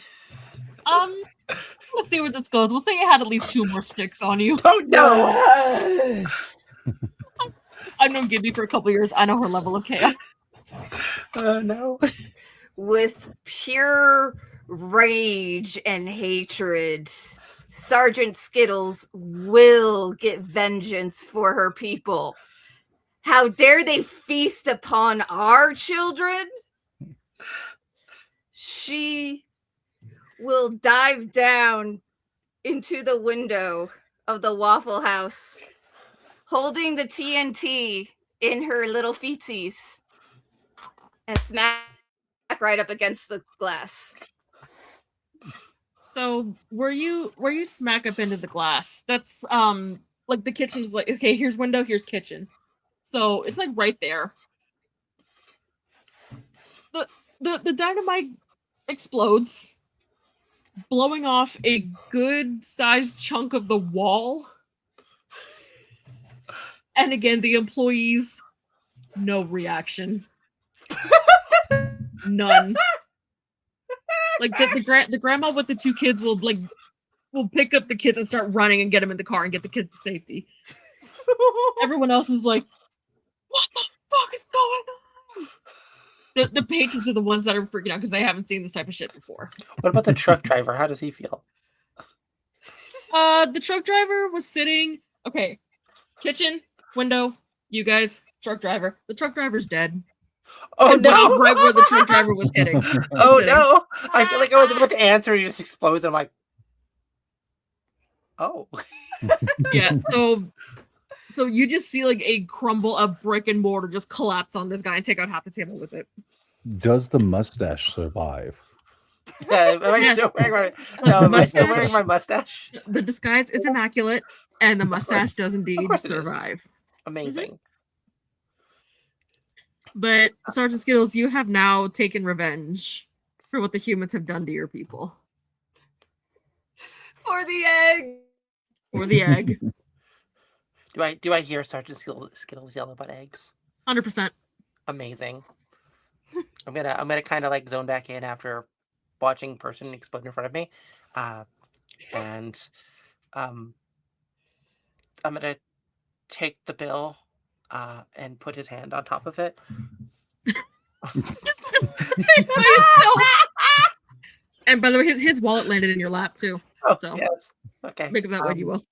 Speaker 1: Let's see where this goes. We'll say you had at least 2 more sticks on you.
Speaker 4: Oh no!
Speaker 2: Yes!
Speaker 1: I've known Gibby for a couple years. I know her level of chaos.
Speaker 4: Oh no!
Speaker 2: With pure rage and hatred, Sergeant Skittles will get vengeance for her people. How dare they feast upon our children? She will dive down into the window of the Waffle House, holding the TNT in her little feetsies, and smack right up against the glass.
Speaker 1: So where you smack up into the glass, that's like the kitchen's like, okay, here's window, here's kitchen. So it's like right there. The dynamite explodes, blowing off a good sized chunk of the wall. And again, the employees, no reaction. None. Like the grandma with the 2 kids will pick up the kids and start running and get them in the car and get the kids to safety. Everyone else is like, what the fuck is going on? The patrons are the ones that are freaking out because they haven't seen this type of shit before.
Speaker 4: What about the truck driver? How does he feel?
Speaker 1: The truck driver was sitting. Okay, kitchen, window, you guys, truck driver. The truck driver's dead.
Speaker 4: Oh no!
Speaker 1: Right where the truck driver was hitting.
Speaker 4: Oh no! I feel like I was about to answer. You just exploded. I'm like, oh.
Speaker 1: Yeah. So you just see like a crumble of brick and mortar just collapse on this guy and take out half the table with it.
Speaker 3: Does the mustache survive?
Speaker 4: Yeah, am I still wearing my mustache?
Speaker 1: The disguise is immaculate, and the mustache does indeed survive.
Speaker 4: Amazing.
Speaker 1: Mm-hmm. But Sergeant Skittles, you have now taken revenge for what the humans have done to your people.
Speaker 2: For the egg.
Speaker 1: For the egg.
Speaker 4: Do I hear Sergeant Skittles yell about eggs?
Speaker 1: 100%.
Speaker 4: Amazing. I'm gonna kind of like zone back in after watching person explode in front of me, and I'm gonna take the bill and put his hand on top of it.
Speaker 1: And by the way, his wallet landed in your lap too.
Speaker 4: Oh,
Speaker 1: so
Speaker 4: yes. Okay.
Speaker 1: Make it that way you will.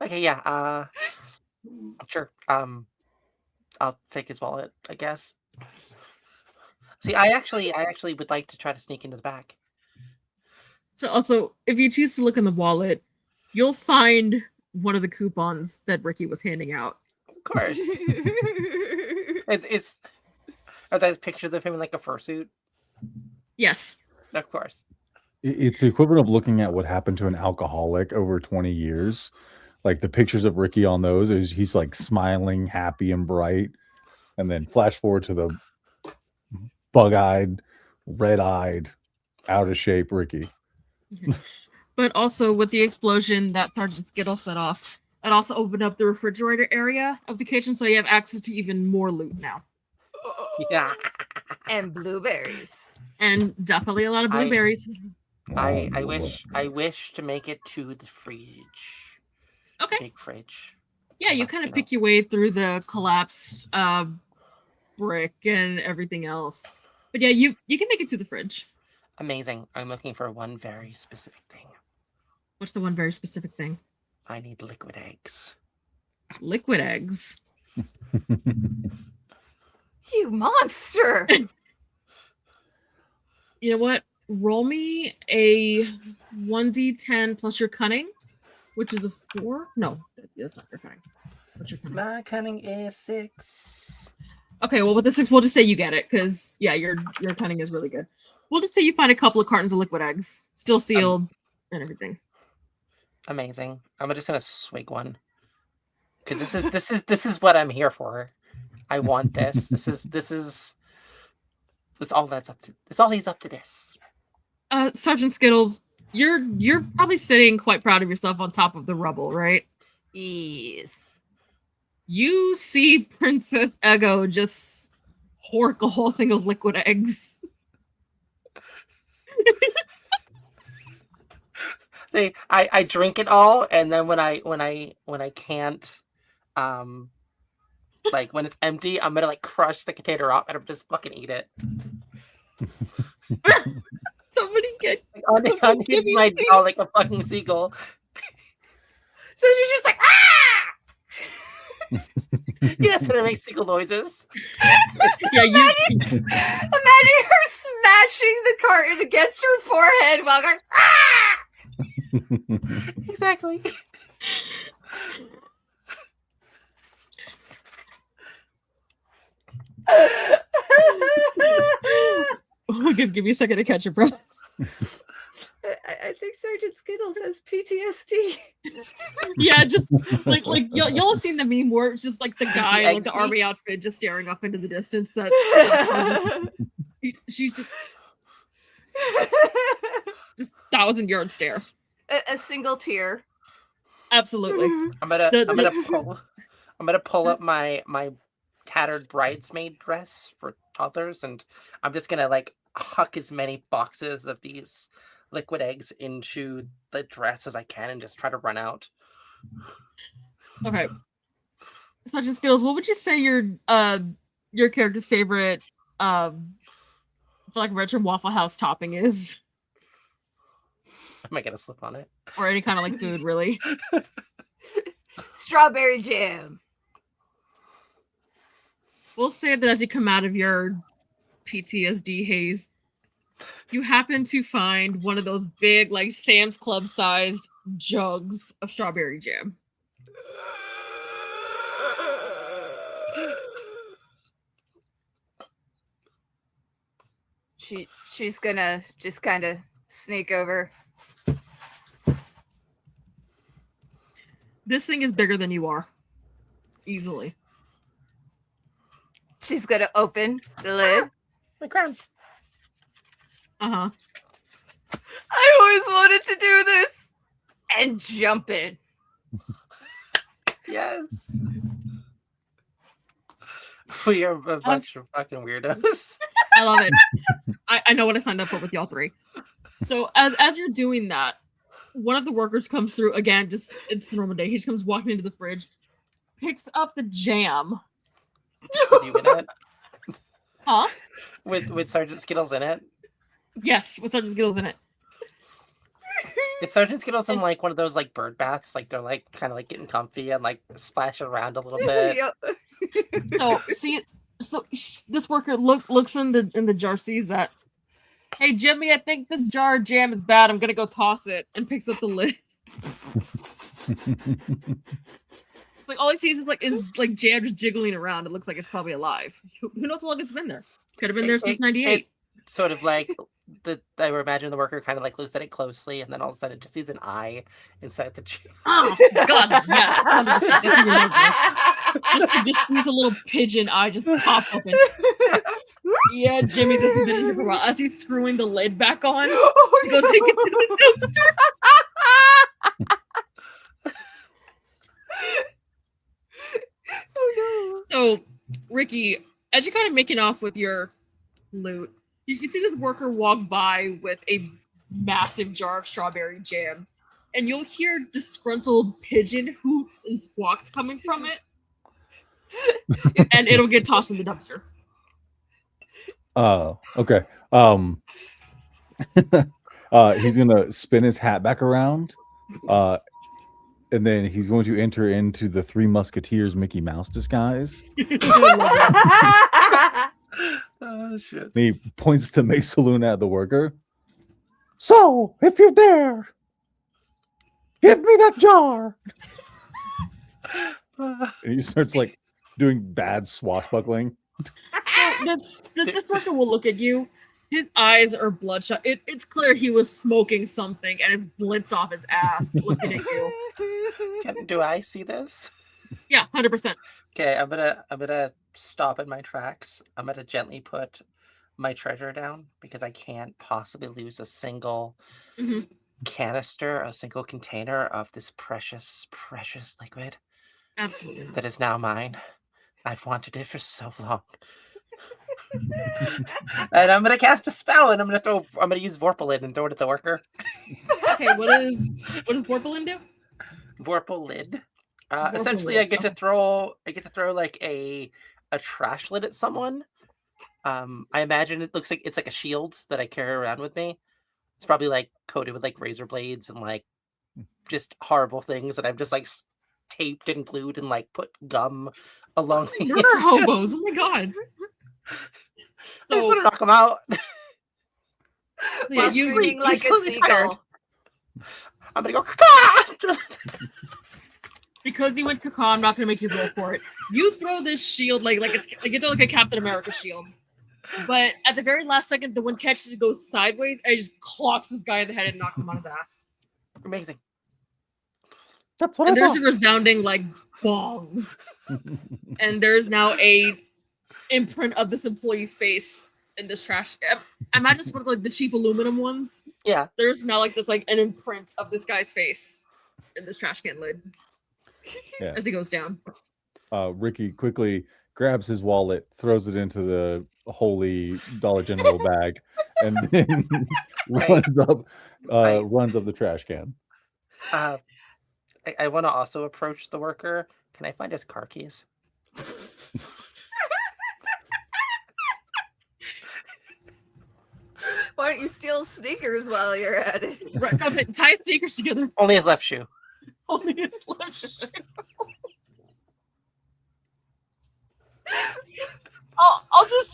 Speaker 4: Okay, yeah. Sure. I'll take his wallet, I guess. See, I actually would like to try to sneak into the back.
Speaker 1: So also, if you choose to look in the wallet, you'll find one of the coupons that Ricky was handing out.
Speaker 4: Of course. Are those pictures of him in like a fursuit?
Speaker 1: Yes.
Speaker 4: Of course.
Speaker 3: It's the equivalent of looking at what happened to an alcoholic over 20 years. Like the pictures of Ricky on those, he's like smiling, happy, and bright. And then flash forward to the bug-eyed, red-eyed, out of shape Ricky.
Speaker 1: But also with the explosion that Sergeant Skittle set off, it also opened up the refrigerator area of the kitchen, so you have access to even more loot now.
Speaker 4: Yeah.
Speaker 2: And blueberries.
Speaker 1: And definitely a lot of blueberries.
Speaker 4: I wish to make it to the fridge.
Speaker 1: Okay.
Speaker 4: Big fridge.
Speaker 1: Yeah, you kind of pick your way through the collapsed brick and everything else. But yeah, you can make it to the fridge.
Speaker 4: Amazing. I'm looking for one very specific thing.
Speaker 1: What's the one very specific thing?
Speaker 4: I need liquid eggs.
Speaker 1: Liquid eggs.
Speaker 2: You monster!
Speaker 1: You know what? Roll me a 1d10 plus your cunning, which is a 4. No, that's not your cunning. What's your cunning?
Speaker 4: My cunning is 6.
Speaker 1: Okay, well with the 6, we'll just say you get it, because yeah, your cunning is really good. We'll just say you find a couple of cartons of liquid eggs, still sealed and everything.
Speaker 4: Amazing. I'm just gonna swig one. Because this is what I'm here for. I want this. This all that's up to. This all leads up to this.
Speaker 1: Sergeant Skittles, you're probably sitting quite proud of yourself on top of the rubble, right?
Speaker 2: Yes.
Speaker 1: You see Princess Ego just hork a whole thing of liquid eggs.
Speaker 4: I drink it all, and then when I can't, like when it's empty, I'm gonna like crush the container up and I'm just fucking eat it.
Speaker 1: Somebody get
Speaker 4: underneath my jaw like a fucking seagull.
Speaker 2: So she's just like, ah!
Speaker 4: Yes, when I make seagull noises.
Speaker 1: Yeah,
Speaker 2: imagine her smashing the carton against her forehead while going, ah!
Speaker 4: Exactly.
Speaker 1: Oh, give me a second to catch your breath.
Speaker 2: I think Sergeant Skittles has PTSD.
Speaker 1: Yeah, just like y'all have seen the meme where it's just like the guy in like the army outfit just staring off into the distance. She's just 1,000-yard stare.
Speaker 2: A single tear.
Speaker 1: Absolutely.
Speaker 4: I'm gonna pull up my tattered bridesmaid dress for toddlers, and I'm just gonna like huck as many boxes of these liquid eggs into the dress as I can and just try to run out.
Speaker 1: Okay. Sergeant Skittles, what would you say your character's favorite for like retro Waffle House topping is?
Speaker 4: I might get a slip on it.
Speaker 1: Or any kind of like food, really.
Speaker 2: Strawberry jam.
Speaker 1: We'll say that as you come out of your PTSD haze, you happen to find one of those big, like Sam's Club sized jugs of strawberry jam.
Speaker 2: She's gonna just kind of sneak over.
Speaker 1: This thing is bigger than you are. Easily.
Speaker 2: She's gonna open the lid.
Speaker 4: My crown.
Speaker 1: Uh-huh.
Speaker 2: I always wanted to do this. And jump in.
Speaker 4: Yes. We are a bunch of fucking weirdos.
Speaker 1: I love it. I know what I signed up for with y'all three. So as you're doing that, one of the workers comes through again, just it's a normal day. He just comes walking into the fridge, picks up the jam.
Speaker 4: With you in it?
Speaker 1: Huh?
Speaker 4: With Sergeant Skittles in it?
Speaker 1: Yes, with Sergeant Skittles in it.
Speaker 4: Is Sergeant Skittles in like one of those like bird baths? Like they're like kind of like getting comfy and like splashing around a little bit.
Speaker 2: Yep.
Speaker 1: So this worker looks in the jar, sees that. Hey Jimmy, I think this jar of jam is bad. I'm gonna go toss it, and picks up the lid. It's like all he sees is jam just jiggling around. It looks like it's probably alive. Who knows how long it's been there? Could have been there since '98.
Speaker 4: sort of like I would imagine the worker kind of like looks at it closely, and then all of a sudden just sees an eye inside the jar.
Speaker 1: Oh God, yes, 100%. That's even more just sees a little pigeon eye just pop open. Yeah, Jimmy, this has been in here for a while. As he's screwing the lid back on,
Speaker 2: Oh,
Speaker 1: to go take it to the dumpster.
Speaker 2: Oh
Speaker 1: So, Ricky, as you're kind of making off with your loot, you see this worker walk by with a massive jar of strawberry jam, and you'll hear disgruntled pigeon hoots and squawks coming from it, and it'll get tossed in the dumpster.
Speaker 3: Okay. He's gonna spin his hat back around, and then he's going to enter into the Three Musketeers Mickey Mouse disguise.
Speaker 4: Oh shit!
Speaker 3: And he points to Mesa Luna at the worker. So, if you dare, give me that jar. And he starts like doing bad swashbuckling.
Speaker 1: So this worker will look at you. His eyes are bloodshot. It's clear he was smoking something, and it's blitzed off his ass looking at you.
Speaker 4: Do I see this?
Speaker 1: Yeah, 100%.
Speaker 4: Okay, I'm gonna stop in my tracks. I'm gonna gently put my treasure down because I can't possibly lose a single canister, a single container of this precious liquid.
Speaker 1: Absolutely.
Speaker 4: That is now mine. I've wanted it for so long. And I'm gonna cast a spell, and I'm gonna use Vorpalid and throw it at the worker.
Speaker 1: Okay, what does Vorpalin do?
Speaker 4: Vorpalid.
Speaker 1: Vorpalid,
Speaker 4: Essentially, I get to
Speaker 1: okay.
Speaker 4: throw like a trash lid at someone. I imagine it looks like it's like a shield that I carry around with me. It's probably like coated with like razor blades and like just horrible things that I've just like taped and glued and like put gum along the
Speaker 1: Murder hobos! Oh my God!
Speaker 4: I just
Speaker 1: So
Speaker 4: want to knock them out.
Speaker 1: yeah,
Speaker 2: While
Speaker 1: you
Speaker 2: screaming like a
Speaker 4: completely tired.
Speaker 2: seagull.
Speaker 4: I'm gonna go. "Caw!"
Speaker 1: because you went caca, I'm not gonna make you roll for it. You throw this shield like it's like you throw like a Captain America shield. But at the very last second, the wind catches it, goes sideways, and it just clocks this guy in the head and knocks him on his ass.
Speaker 4: Amazing.
Speaker 3: That's what
Speaker 1: And
Speaker 3: I
Speaker 1: there's
Speaker 3: thought.
Speaker 1: a resounding like bong. And there's now a imprint of this employee's face in this trash. I imagine it's one of like the cheap aluminum ones.
Speaker 4: Yeah.
Speaker 1: There's now like this like an imprint of this guy's face in this trash can lid
Speaker 3: Yeah.
Speaker 1: as he goes down.
Speaker 3: Ricky quickly grabs his wallet, throws it into the holy Dollar General bag, and then runs up the trash can.
Speaker 4: I want to also approach the worker. Can I find his car keys?
Speaker 2: Why don't you steal sneakers while you're at it?
Speaker 1: Right, I'll tie his sneakers together.
Speaker 4: Only his left shoe.
Speaker 1: Only his left shoe. I'll just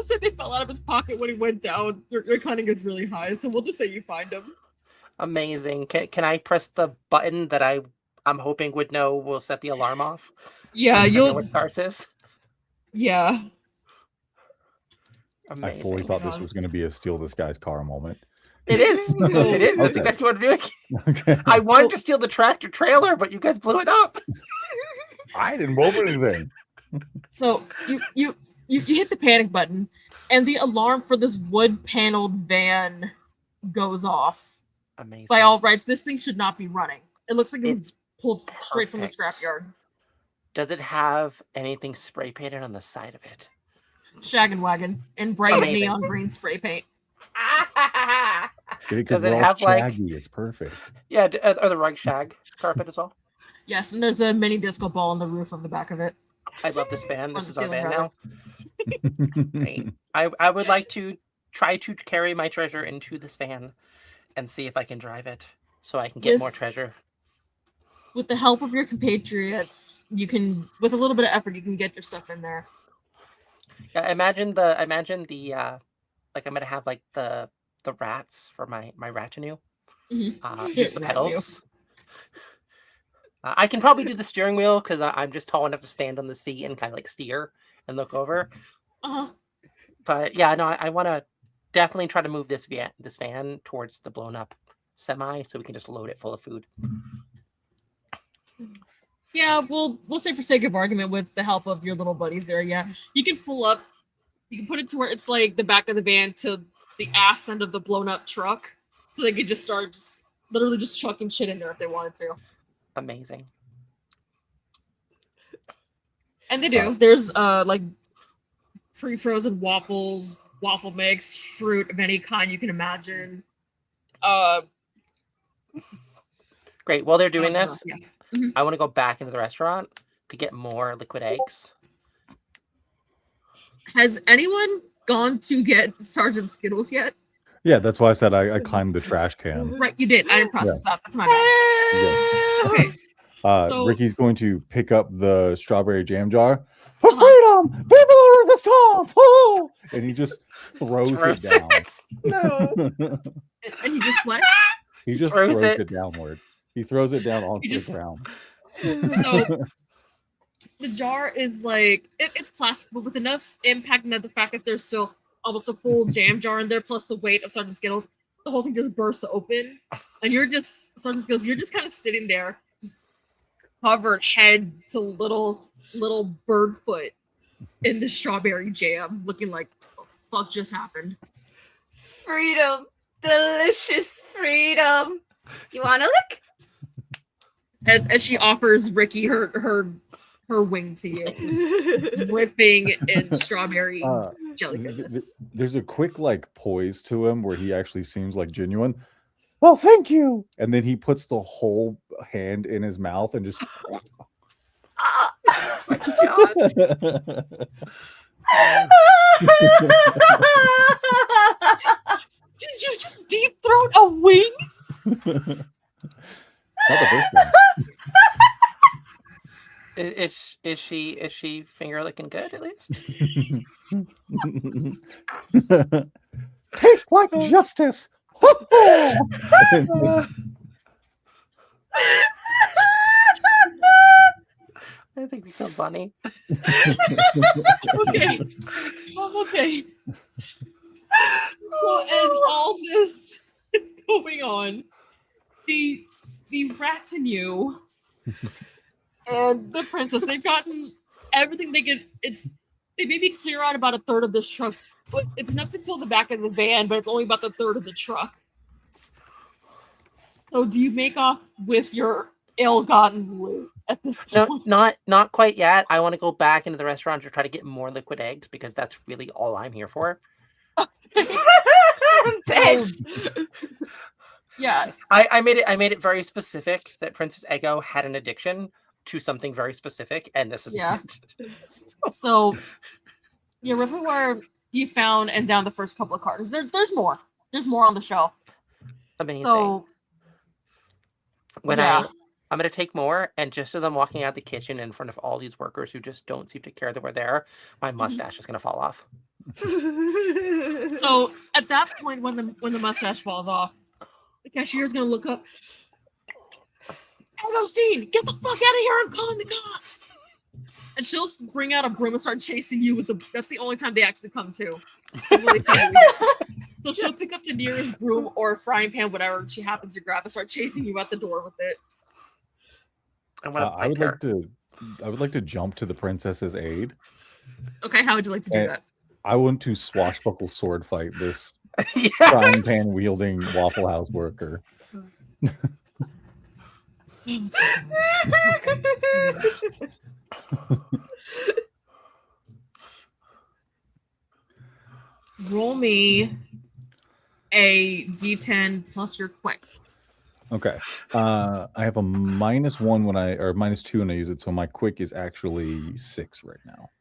Speaker 1: say they fell out of his pocket when he went down. Your cunning is really high, so we'll just say you find him.
Speaker 4: Amazing. Can I press the button that I'm hoping will set the alarm off?
Speaker 1: Yeah,
Speaker 4: I know
Speaker 1: you'll.
Speaker 4: what cars is.
Speaker 1: Yeah.
Speaker 4: Amazing.
Speaker 3: I fully thought this was going to be a steal this guy's car moment.
Speaker 4: It is. It is. That's
Speaker 3: Okay.
Speaker 4: exactly what I'm doing.
Speaker 3: Okay.
Speaker 4: I wanted to steal the tractor trailer, but you guys blew it up.
Speaker 3: I didn't move anything.
Speaker 1: So you hit the panic button, and the alarm for this wood-paneled van goes off.
Speaker 4: Amazing.
Speaker 1: By all rights, this thing should not be running. It looks like it was pulled straight from the
Speaker 4: perfect.
Speaker 1: scrapyard.
Speaker 4: Does it have anything spray painted on the side of it?
Speaker 1: Shaggin' wagon in bright
Speaker 4: Amazing.
Speaker 1: neon green spray paint.
Speaker 4: Does it have like?
Speaker 3: shaggy? It's perfect.
Speaker 4: Yeah. Are the rug shag carpet as well?
Speaker 1: Yes, and there's a mini disco ball on the roof of the back of it.
Speaker 4: I love this van.
Speaker 1: On
Speaker 4: This
Speaker 1: the
Speaker 4: is our
Speaker 1: ceiling,
Speaker 4: van
Speaker 1: rather.
Speaker 4: now. Great. I would like to try to carry my treasure into this van and see if I can drive it so I can get more
Speaker 1: With-
Speaker 4: treasure.
Speaker 1: With the help of your compatriots, you can, with a little bit of effort, you can get your stuff in there.
Speaker 4: Yeah, imagine the like I'm gonna have like the rats for my retinue.
Speaker 1: Mhm.
Speaker 4: Use the
Speaker 1: Retinue.
Speaker 4: pedals. I can probably do the steering wheel because I'm just tall enough to stand on the seat and kind of like steer and look over.
Speaker 1: Uh-huh.
Speaker 4: But yeah, no, I want to definitely try to move this van towards the blown up semi so we can just load it full of food.
Speaker 1: Yeah, we'll say for sake of argument, with the help of your little buddies there, yeah, you can pull up. You can put it to where it's like the back of the van to the ass end of the blown up truck, so they could just start literally just chucking shit in there if they wanted to.
Speaker 4: Amazing.
Speaker 1: And they do. There's like pre-frozen waffles, waffle mix, fruit of any kind you can imagine.
Speaker 4: Great. While they're doing this,
Speaker 1: yeah.
Speaker 4: I want to go back into the restaurant to get more liquid eggs.
Speaker 1: Has anyone gone to get Sergeant Skittles yet?
Speaker 3: Yeah, that's why I said I climbed the trash can.
Speaker 1: Right, you did. I didn't process that. That's my bad. Okay.
Speaker 3: So, Ricky's going to pick up the strawberry jam jar. For freedom! People of resistance! Oh! And he just throws it down.
Speaker 4: No.
Speaker 1: And he just what?
Speaker 3: He just throws it downward. He throws it down onto the ground.
Speaker 1: So the jar is like it's plastic, but with enough impact and the fact that there's still almost a full jam jar in there, plus the weight of Sergeant Skittles, the whole thing just bursts open, and you're just Sergeant Skittles. You're just kind of sitting there, just covered head to little bird foot in the strawberry jam, looking like what the fuck just happened.
Speaker 2: Freedom, delicious freedom. You want to lick?
Speaker 1: As she offers Ricky her wing to you, dripping in strawberry jelly goodness.
Speaker 3: There's a quick like poise to him where he actually seems like genuine. Well, thank you. And then he puts the whole hand in his mouth and just.
Speaker 4: Oh my God.
Speaker 1: Did you just deep throat a wing?
Speaker 3: Not the first one.
Speaker 4: Is she finger licking good at least?
Speaker 3: Tastes like justice.
Speaker 4: I think we feel funny.
Speaker 1: Okay. Okay. So as all this is going on, the retinue and the princess, they've gotten everything they can. They maybe clear out about a third of this truck, but it's enough to fill the back of the van, but it's only about the third of the truck. So do you make off with your ill-gotten loot at this point?
Speaker 4: No, not quite yet. I want to go back into the restaurant to try to get more liquid eggs because that's really all I'm here for.
Speaker 1: Yeah.
Speaker 4: I made it very specific that Princess Ego had an addiction to something very specific, and this is it.
Speaker 1: So yeah, Riverware you found and down the first couple of cards. There's more. There's more on the shelf.
Speaker 4: Amazing.
Speaker 1: So
Speaker 4: I'm gonna take more, and just as I'm walking out the kitchen in front of all these workers who just don't seem to care that we're there, my mustache is gonna fall off.
Speaker 1: So at that point, when the mustache falls off, the cashier's gonna look up. Agostine, get the fuck out of here! I'm calling the cops. And she'll bring out a broom and start chasing you with the. That's the only time they actually come to. Is when they see you. So she'll pick up the nearest broom or frying pan, whatever she happens to grab, and start chasing you out the door with it.
Speaker 3: I would like to jump to the princess's aid.
Speaker 1: Okay, how would you like to do that?
Speaker 3: I want to swashbuckle sword fight this frying pan wielding Wafflehouse worker. Roll me a d10 plus your quick. Okay. I have a -1 or -2 when I use it, so my quick is actually 6 right now.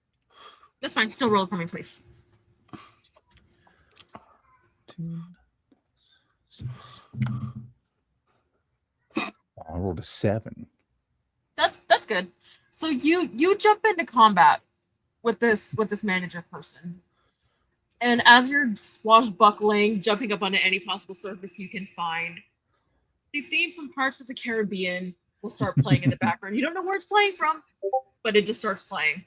Speaker 1: That's fine. Still roll it for me, please.
Speaker 3: 2, 6. I rolled a 7.
Speaker 1: That's good. So you jump into combat with this manager person, and as you're swashbuckling, jumping up onto any possible surface you can find, the theme from Pirates of the Caribbean will start playing in the background. You don't know where it's playing from, but it just starts playing.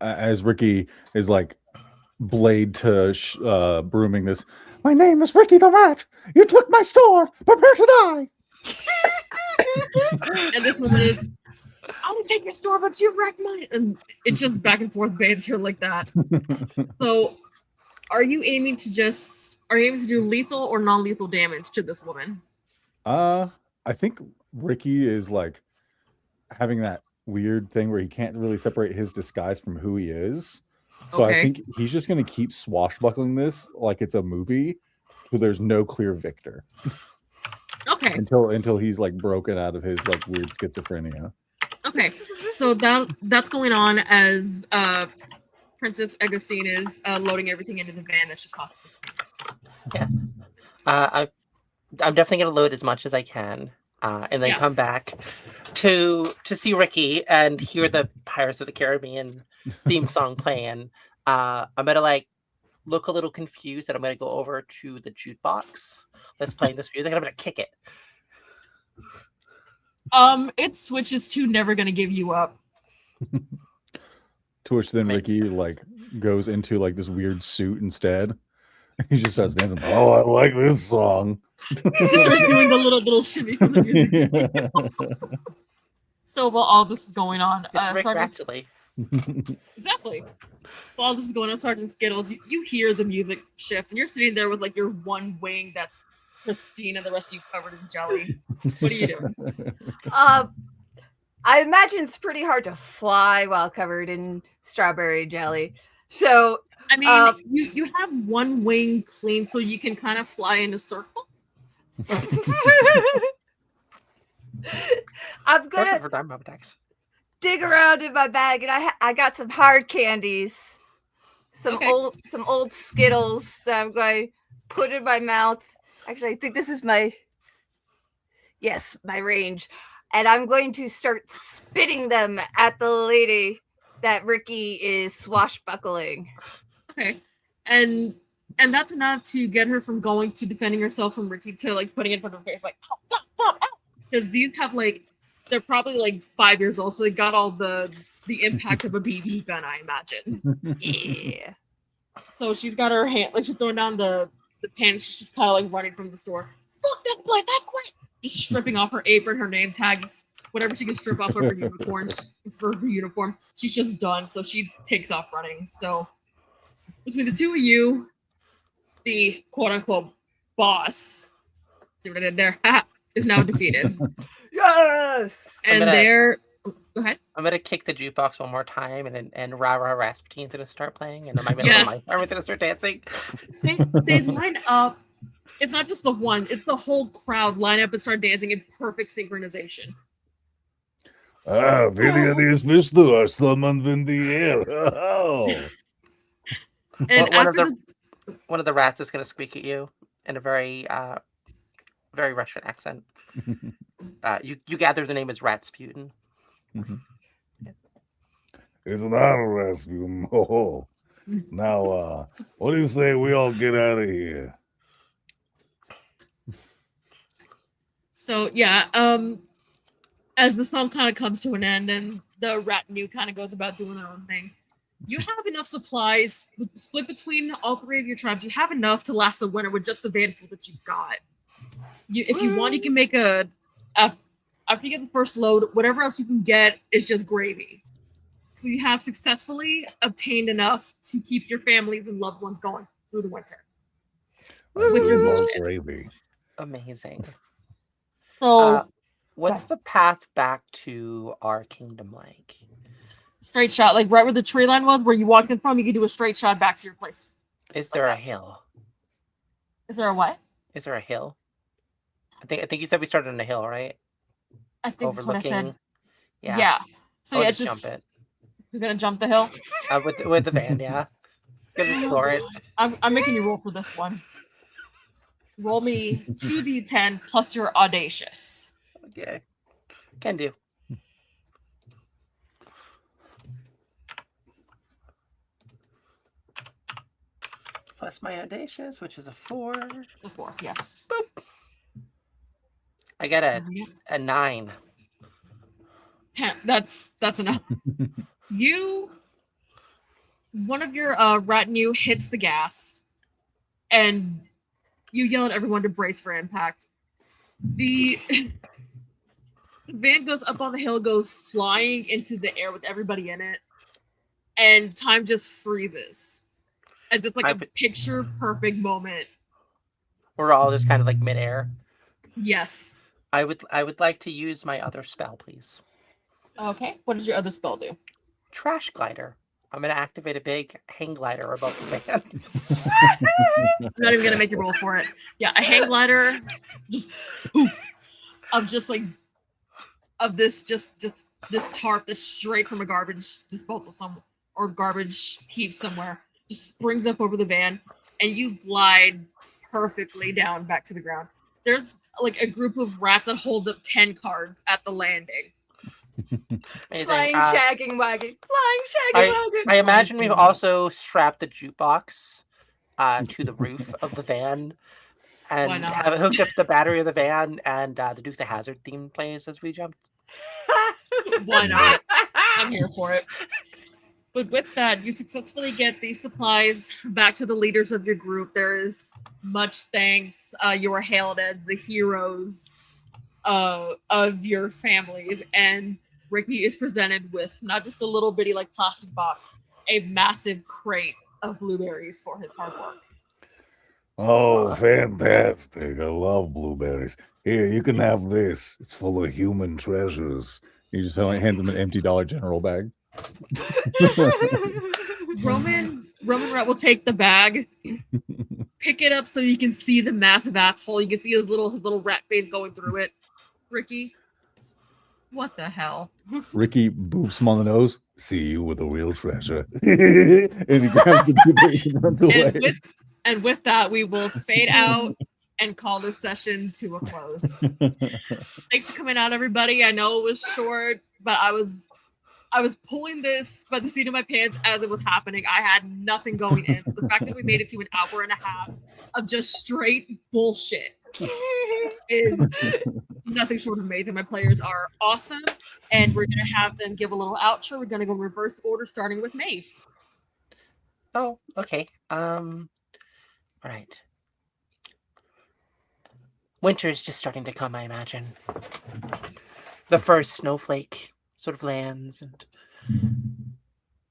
Speaker 3: As Ricky is like blade to brooming this. My name is Ricky the Rat. You took my store. Prepare to die.
Speaker 1: And this woman is, I didn't take your store, but you wrecked mine. And it's just back and forth banter like that. So, are you aiming to do lethal or non-lethal damage to this woman?
Speaker 3: I think Ricky is like having that weird thing where he can't really separate his disguise from who he is. So I think he's just going to keep swashbuckling this like it's a movie where there's no clear victor.
Speaker 1: Okay.
Speaker 3: Until he's like broken out of his like weird schizophrenia.
Speaker 1: Okay. So that's going on as Princess Augustine is loading everything into the van that should cost.
Speaker 4: Yeah. I'm definitely gonna load as much as I can, and then come back to see Ricky and hear the Pirates of the Caribbean theme song playing. I'm gonna like look a little confused, and I'm gonna go over to the jukebox that's playing this music, and I'm gonna kick it.
Speaker 1: It switches to "Never Gonna Give You Up."
Speaker 3: To which then Ricky like goes into like this weird suit instead. He just starts dancing. Oh, I like this song.
Speaker 1: He starts doing the little shimmy from the music. So while all this is going on, exactly. While this is going on, Sergeant Skittles, you hear the music shift, and you're sitting there with like your one wing that's pristine, and the rest of you covered in jelly. What are you doing?
Speaker 2: I imagine it's pretty hard to fly while covered in strawberry jelly. So
Speaker 1: I mean, you have one wing clean, so you can kind of fly in a circle.
Speaker 2: I'm gonna dig around in my bag, and I got some hard candies, some old Skittles that I'm going to put in my mouth. Actually, I think this is my range, and I'm going to start spitting them at the lady that Ricky is swashbuckling.
Speaker 1: Okay, and that's enough to get her from going to defending herself from Ricky to like putting it in front of her face, like stop, because these have like they're probably like 5 years old, so they got all the impact of a BB gun, I imagine.
Speaker 2: Yeah.
Speaker 1: So she's got her hand like she's throwing down the pen. She's just kind of like running from the store. Fuck this place! I quit. She's stripping off her apron, her name tags, whatever she can strip off of her uniform. She's just done, so she takes off running. So between the two of you, the quote-unquote boss, see what I did there, is now defeated.
Speaker 2: Yes!
Speaker 1: And go ahead.
Speaker 4: I'm gonna kick the jukebox one more time, and Rah Rah Rasputin's gonna start playing, and then my army's gonna start dancing.
Speaker 1: They line up. It's not just the one; it's the whole crowd line up and start dancing in perfect synchronization.
Speaker 3: Many of these pistols are summoned in the air. Oh.
Speaker 1: And
Speaker 4: one of the rats is gonna squeak at you in a very very Russian accent. You gather the name is Ratsputin.
Speaker 3: Mm-hmm. It's an honor, Rasputin. Oh. Now, what do you say we all get out of here?
Speaker 1: So yeah, as the song kind of comes to an end and the retinue kind of goes about doing their own thing, you have enough supplies split between all three of your tribes. You have enough to last the winter with just the van fuel that you've got. If you want, you can make after you get the first load, whatever else you can get is just gravy. So you have successfully obtained enough to keep your families and loved ones going through the winter. With your bullshit.
Speaker 3: Gravy.
Speaker 4: Amazing.
Speaker 1: So,
Speaker 4: what's the path back to our kingdom like?
Speaker 1: Straight shot, like right where the tree line was, where you walked in from, you can do a straight shot back to your place.
Speaker 4: Is there a hill?
Speaker 1: Is there a what?
Speaker 4: Is there a hill? I think you said we started on a hill, right?
Speaker 1: I think that's what I said.
Speaker 4: Yeah.
Speaker 1: So yeah, just jump it. You're gonna jump the hill?
Speaker 4: With the van, yeah. Gonna explore it.
Speaker 1: I'm making you roll for this one. Roll me 2d10 plus your audacious.
Speaker 4: Okay. Can do. Plus my audacious, which is a 4.
Speaker 1: A 4, yes.
Speaker 4: Boop. I got a 9.
Speaker 1: 10. That's enough. You one of your retinue hits the gas, and you yell at everyone to brace for impact. The van goes up on the hill, goes flying into the air with everybody in it, and time just freezes. As it's like a picture perfect moment.
Speaker 4: We're all just kind of like midair.
Speaker 1: Yes.
Speaker 4: I would like to use my other spell, please.
Speaker 1: Okay. What does your other spell do?
Speaker 4: Trash glider. I'm going to activate a big hang glider above the van.
Speaker 1: I'm not even going to make you roll for it. Yeah, a hang glider, just poof, of this tarp that's straight from a garbage disposal or garbage heap somewhere, just springs up over the van, and you glide perfectly down back to the ground. There's like a group of rats that holds up 10 cards at the landing.
Speaker 2: Flying shagging wagon. Flying shagging wagon.
Speaker 4: I imagine we've also strapped a jukebox to the roof of the van and have it hooked up to the battery of the van, and the Dukes of Hazzard theme plays as we jump.
Speaker 1: Why not? I'm here for it. But with that, you successfully get these supplies back to the leaders of your group. There is much thanks. You are hailed as the heroes of your families, and Ricky is presented with not just a little bitty like plastic box, a massive crate of blueberries for his hard work.
Speaker 3: Oh, fantastic. I love blueberries. Here, you can have this. It's full of human treasures. He just hands him an empty Dollar General bag.
Speaker 1: Roman Rat will take the bag, pick it up so you can see the massive asshole. You can see his little rat face going through it. Ricky, what the hell?
Speaker 3: Ricky boops him on the nose. See you with a real treasure. And he grabs the blueberries and runs away.
Speaker 1: And with that, we will fade out and call this session to a close. Thanks for coming out, everybody. I know it was short, but I was pulling this by the seat of my pants as it was happening. I had nothing going in. So the fact that we made it to an hour and a half of just straight bullshit is nothing short of amazing. My players are awesome, and we're going to have them give a little outro. We're going to go in reverse order, starting with Maeve.
Speaker 4: Oh, okay. All right. Winter's just starting to come, I imagine. The first snowflake sort of lands, and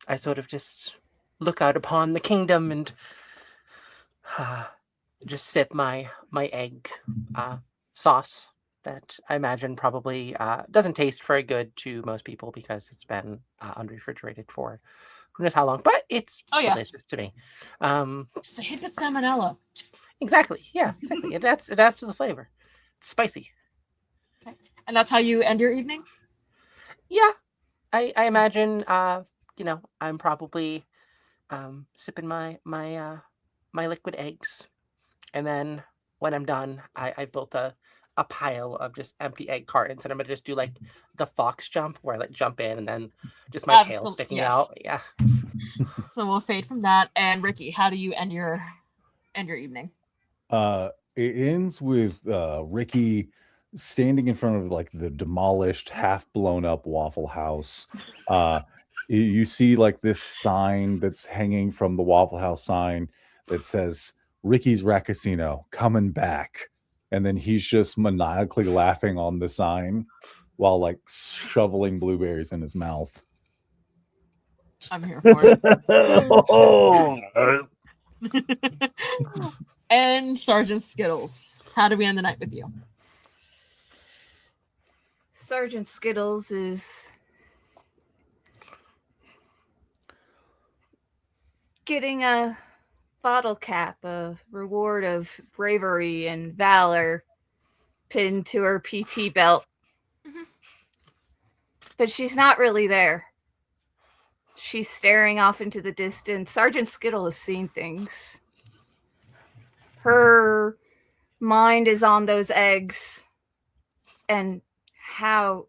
Speaker 4: I sort of just look out upon the kingdom and just sip my egg sauce that I imagine probably doesn't taste very good to most people because it's been unrefrigerated for who knows how long, but it's delicious to me.
Speaker 1: Just a hint of salmonella.
Speaker 4: Exactly. Yeah, exactly. It adds to the flavor. It's spicy.
Speaker 1: Okay. And that's how you end your evening?
Speaker 4: Yeah. I imagine I'm probably sipping my liquid eggs. And then when I'm done, I've built a pile of just empty egg cartons, and I'm gonna just do like the fox jump where I like jump in and then just my tail sticking out. Yeah.
Speaker 1: So we'll fade from that. And Ricky, how do you end your evening?
Speaker 3: It ends with Ricky standing in front of like the demolished, half blown up Waffle House. You see like this sign that's hanging from the Waffle House sign that says Ricky's Rat Casino coming back. And then he's just maniacally laughing on the sign while like shoveling blueberries in his mouth.
Speaker 1: I'm here for it. And Sergeant Skittles, how do we end the night with you?
Speaker 2: Sergeant Skittles is getting a bottle cap, a reward of bravery and valor pinned to her PT belt. Mm-hmm. But she's not really there. She's staring off into the distance. Sergeant Skittle has seen things. Her mind is on those eggs and how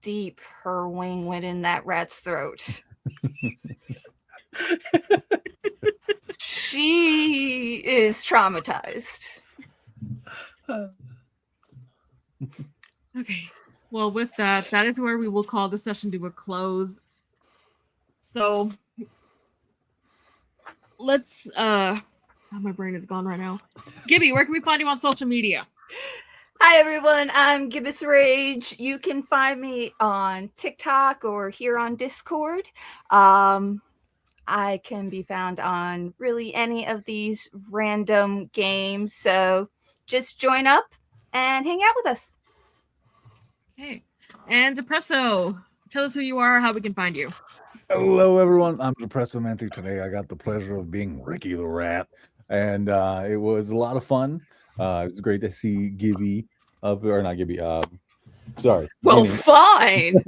Speaker 2: deep her wing went in that rat's throat. She is traumatized.
Speaker 1: Okay. Well, with that is where we will call the session to a close. So let's my brain is gone right now. Gibby, where can we find you on social media?
Speaker 2: Hi everyone, I'm Gibbous Rage. You can find me on TikTok or here on Discord. I can be found on really any of these random games, so just join up and hang out with us.
Speaker 1: Okay. And Depresso, tell us who you are, how we can find you.
Speaker 3: Hello, everyone. I'm Depressomancy. Today, I got the pleasure of being Ricky the Rat, and it was a lot of fun. It was great to see Gibby, or not Gibby. Sorry.
Speaker 2: Well,
Speaker 3: Ginny.
Speaker 2: fine.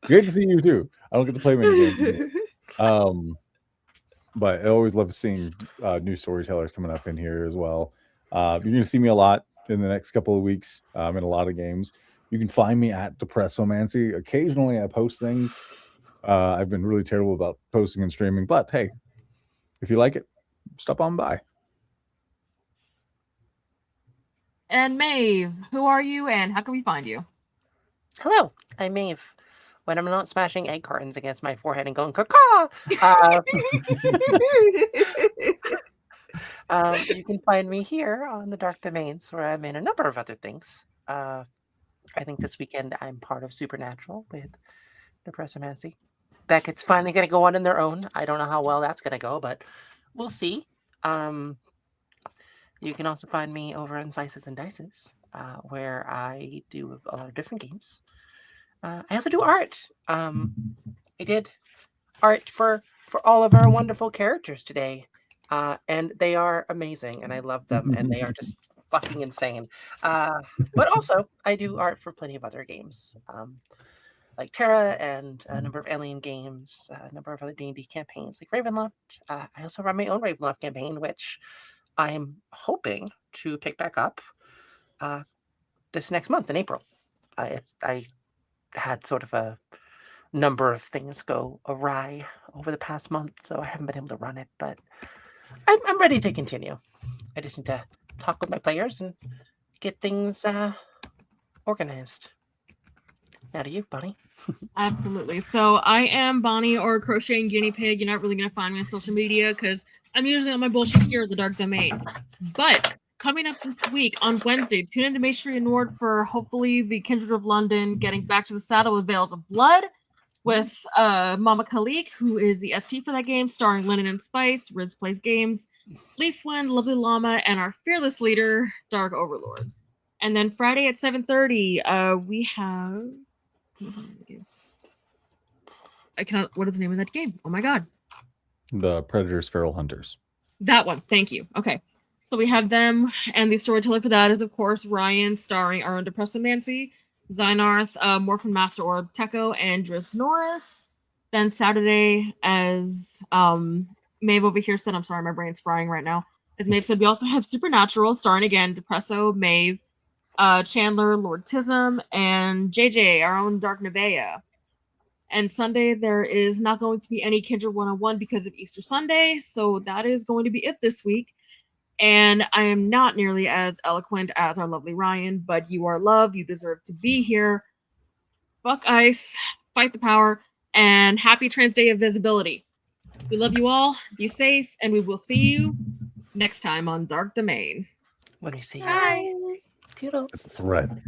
Speaker 3: Great to see you too. I don't get to play many games. But I always love seeing new storytellers coming up in here as well. You're going to see me a lot in the next couple of weeks in a lot of games. You can find me at Depressomancy. Occasionally, I post things. I've been really terrible about posting and streaming, but hey, if you like it, stop on by.
Speaker 1: And Maeve, who are you and how can we find you?
Speaker 4: Hello, I'm Maeve. When I'm not smashing egg cartons against my forehead and going caw, you can find me here on the Dark Domains, where I'm in a number of other things. I think this weekend I'm part of Supernatural with Depressomancy. Beckett's finally going to go on their own. I don't know how well that's going to go, but we'll see. You can also find me over on Slices and Dices, where I do a lot of different games. I also do art. I did art for all of our wonderful characters today, and they are amazing, and I love them, and they are just fucking insane. But also, I do art for plenty of other games, like Terra and a number of Alien games, a number of other D&D campaigns like Ravenloft. I also run my own Ravenloft campaign, which I'm hoping to pick back up this next month in April. I had sort of a number of things go awry over the past month, so I haven't been able to run it, but I'm ready to continue. I just need to talk with my players and get things organized. Now to you, Bonnie.
Speaker 1: Absolutely. So I am Bonnie, or Crocheting Guinea Pig. You're not really going to find me on social media because I'm usually on my bullshit here at the Dark Domain. But coming up this week on Wednesday, tune into Maestri and Nord for hopefully the Kindred of London getting back to the saddle with Veils of Blood with Mama Khalik, who is the ST for that game, starring Lennon and Spice, Riz Plays Games, Leafwind, Lovely Llama, and our fearless leader, Dark Overlord. And then Friday at 7:30, we have... I cannot. What is the name of that game? Oh my god!
Speaker 3: The Predators, Feral Hunters.
Speaker 1: That one. Thank you. Okay, so we have them, and the storyteller for that is of course Ryan, starring our own Depressomancy, Zynarth, Morphin Master Orb, Tekko, and Driss Norris. Then Saturday, as Maeve over here said, I'm sorry, my brain's frying right now. As Maeve said, we also have Supernatural, starring again Depresso, Maeve, Chandler, Lord Tism, and JJ, our own Dark Nevea. And Sunday, there is not going to be any Kindred 101 because of Easter Sunday, so that is going to be it this week. And I am not nearly as eloquent as our lovely Ryan, but you are loved, you deserve to be here. Fuck ice, fight the power, and happy Trans Day of Visibility. We love you all, be safe, and we will see you next time on Dark Domain.
Speaker 4: When we see you.
Speaker 2: Bye.
Speaker 4: Toodles.
Speaker 3: Thread.